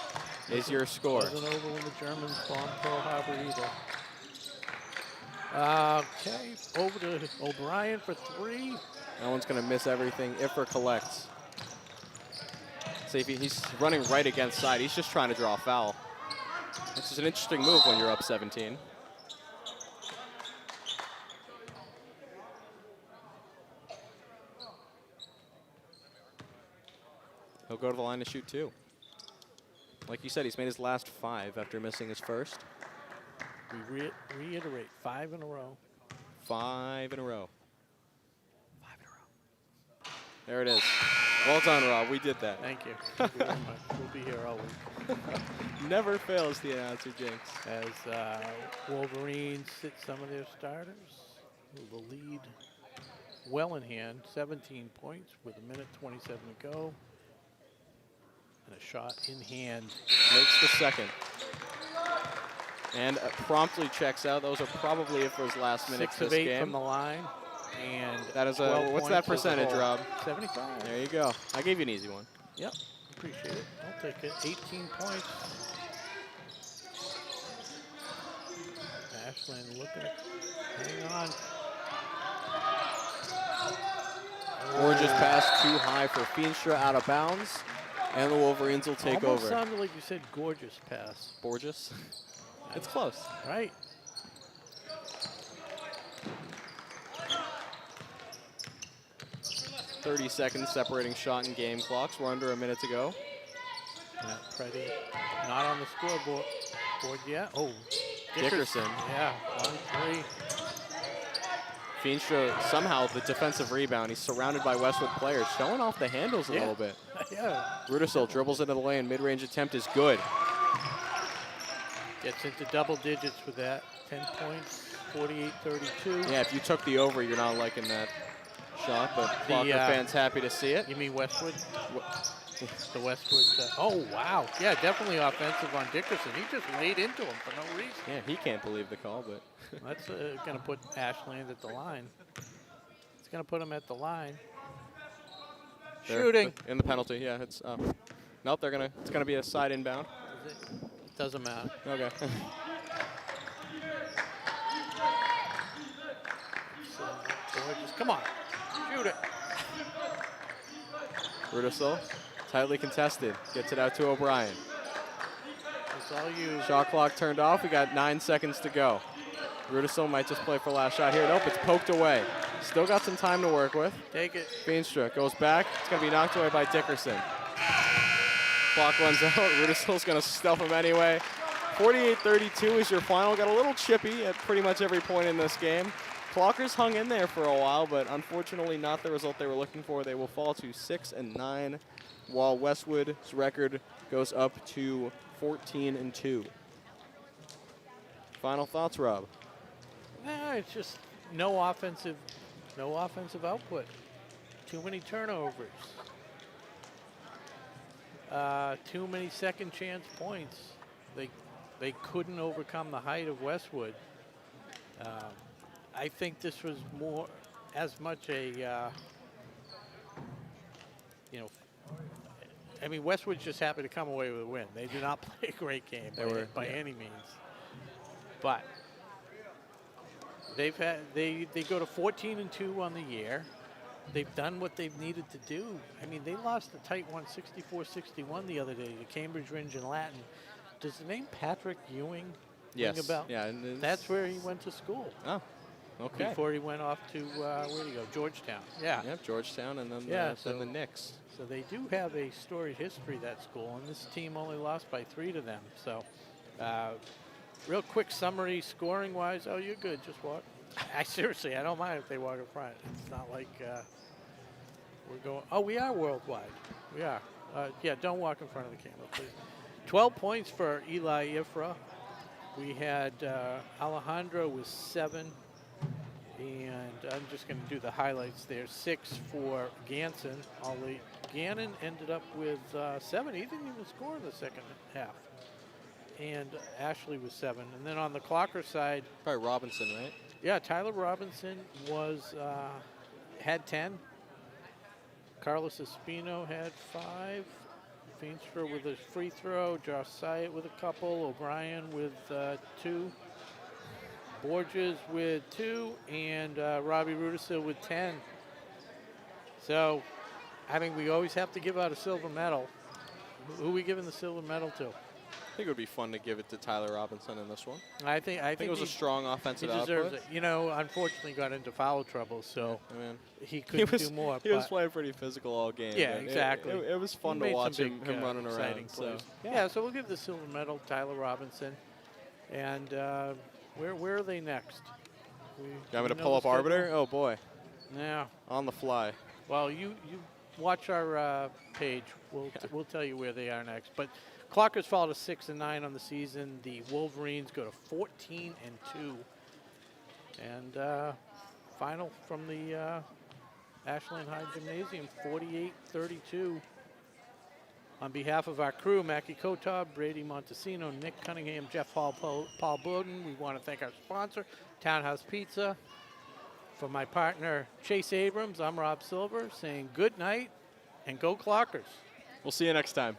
is your score. Wasn't over when the Germans bombed Pearl Harbor either. Okay, over to O'Brien for 3. That one's going to miss everything. Iffer collects. See, he's running right against Side. He's just trying to draw a foul. This is an interesting move when you're up 17. He'll go to the line to shoot 2. Like you said, he's made his last 5 after missing his first. We reiterate, 5 in a row. 5 in a row. 5 in a row. There it is. Well done, Rob. We did that. Thank you. Thank you very much. We'll be here all week. Never fails, the announcer jinx. As Wolverines sit some of their starters. The lead well in hand, 17 points with 1:27 to go. And a shot in hand. Makes the second. And promptly checks out. Those are probably Iffer's last minutes 6 this of 8 game. from the line. And that is what's that percentage, Rob? 75. There you go. I gave you an easy one. Yep. Appreciate it. I'll take it. 18 points. Ashland looking. Hang on. Gorgeous pass too high for Feenstra, out of bounds. And the Wolverines will take Almost over. sounded like you said gorgeous pass. Gorgeous? It's close. Right. .30 seconds separating shot and game clocks. We're under a minute to go. Pretty. Not on the scoreboard yet. Oh, Dickerson. Yeah, 1-3. Feenstra, somehow the defensive rebound. He's surrounded by Westwood players, showing off the handles a little bit. Yeah. Rudisill dribbles into the lane. Mid-range attempt is good. Gets into double digits with that. 10 points, 48-32. Yeah, if you took the over, you're not liking that shot, but Clocker fans happy to see it. You mean Westwood? The Westwood. Oh, wow. Yeah, definitely offensive on Dickerson. He just laid into him for no reason. Yeah, he can't believe the call, but. That's going to put Ashland at the line. It's going to put him at the line. Shooting. In the penalty, yeah. It's nope, it's gonna be a side inbound. Is it? Doesn't matter. Okay. Come on. Shoot it. Rudisill, tightly contested. Gets it out to O'Brien. It's all you. Shot clock turned off. We got 9 seconds to go. Rudisill might just play for last shot here. Nope, it's poked away. Still got some time to work with. Take it. Feenstra goes back. It's going to be knocked away by Dickerson. Clock runs out. Rudisill's going to stuff him anyway. 48-32 is your final. Got a little chippy at pretty much every point in this game. Clockers hung in there for a while, but unfortunately not the result they were looking for. They will fall to 6-9, while Westwood's record goes up to 14-2. Final thoughts, Rob? No, it's just no offensive output. Too many turnovers. Too many second chance points. They couldn't overcome the height of Westwood. I think this was more as much a I mean, Westwood just happened to come away with a win. They did not play a great game by any means. But they go to 14-2 on the year. They've done what they've needed to do. I mean, they lost a tight one, 64-61 the other day to Cambridge Ridge and Latin. Does the name Patrick Ewing ring a bell? Yeah. That's where he went to school. Oh, okay. Before he went off to, where did he go? Georgetown. Yeah. Yep, Georgetown and then, then the Knicks. So they do have a storied history, that school, and this team only lost by 3 to them. So real quick summary scoring-wise. Oh, you're good. Just walk. Seriously, I don't mind if they walk in front. It's not like we're going. Oh, we are worldwide. We are. Yeah, don't walk in front of the camera, please. 12 points for Eli Ifra. We had Alejandro with 7. And I'm just going to do the highlights there. 6 for Ganson. Ollie Gannon ended up with 7. He didn't even score in the second half. And Ashley was 7. And then on the Clocker side, Probably Robinson, right? yeah, Tyler Robinson was had 10. Carlos Espino had 5. Feenstra with a free throw. Josh Syatt with a couple. O'Brien with 2. Borges with 2, and Robbie Rudisil with 10. So, I mean, we always have to give out a silver medal. Who are we giving the silver medal to? I think it would be fun to give it to Tyler Robinson in this one. I think it was a strong offensive he deserves output. it. You know, unfortunately got into foul trouble, so I mean, he couldn't do more. He was playing pretty physical all game. Yeah, but exactly. It was fun He to made watch some him big, running exciting around. So. plays. Yeah, so we'll give the silver medal to Tyler Robinson. And where are they next? You want me to pull up Arbiter? Oh, boy. Yeah. On the fly. Well, you watch our page. We'll tell you where they are next. But Clockers fall to 6-9 on the season. The Wolverines go to 14-2. And final from the Ashland High Gymnasium, 48-32. On behalf of our crew, Mackie Kotob, Brady Montesino, Nick Cunningham, Jeff Hall, Paul Bowden, we want to thank our sponsor, Townhouse Pizza. For my partner, Chase Abrams, I'm Rob Silver, saying good night and go Clockers. We'll see you next time.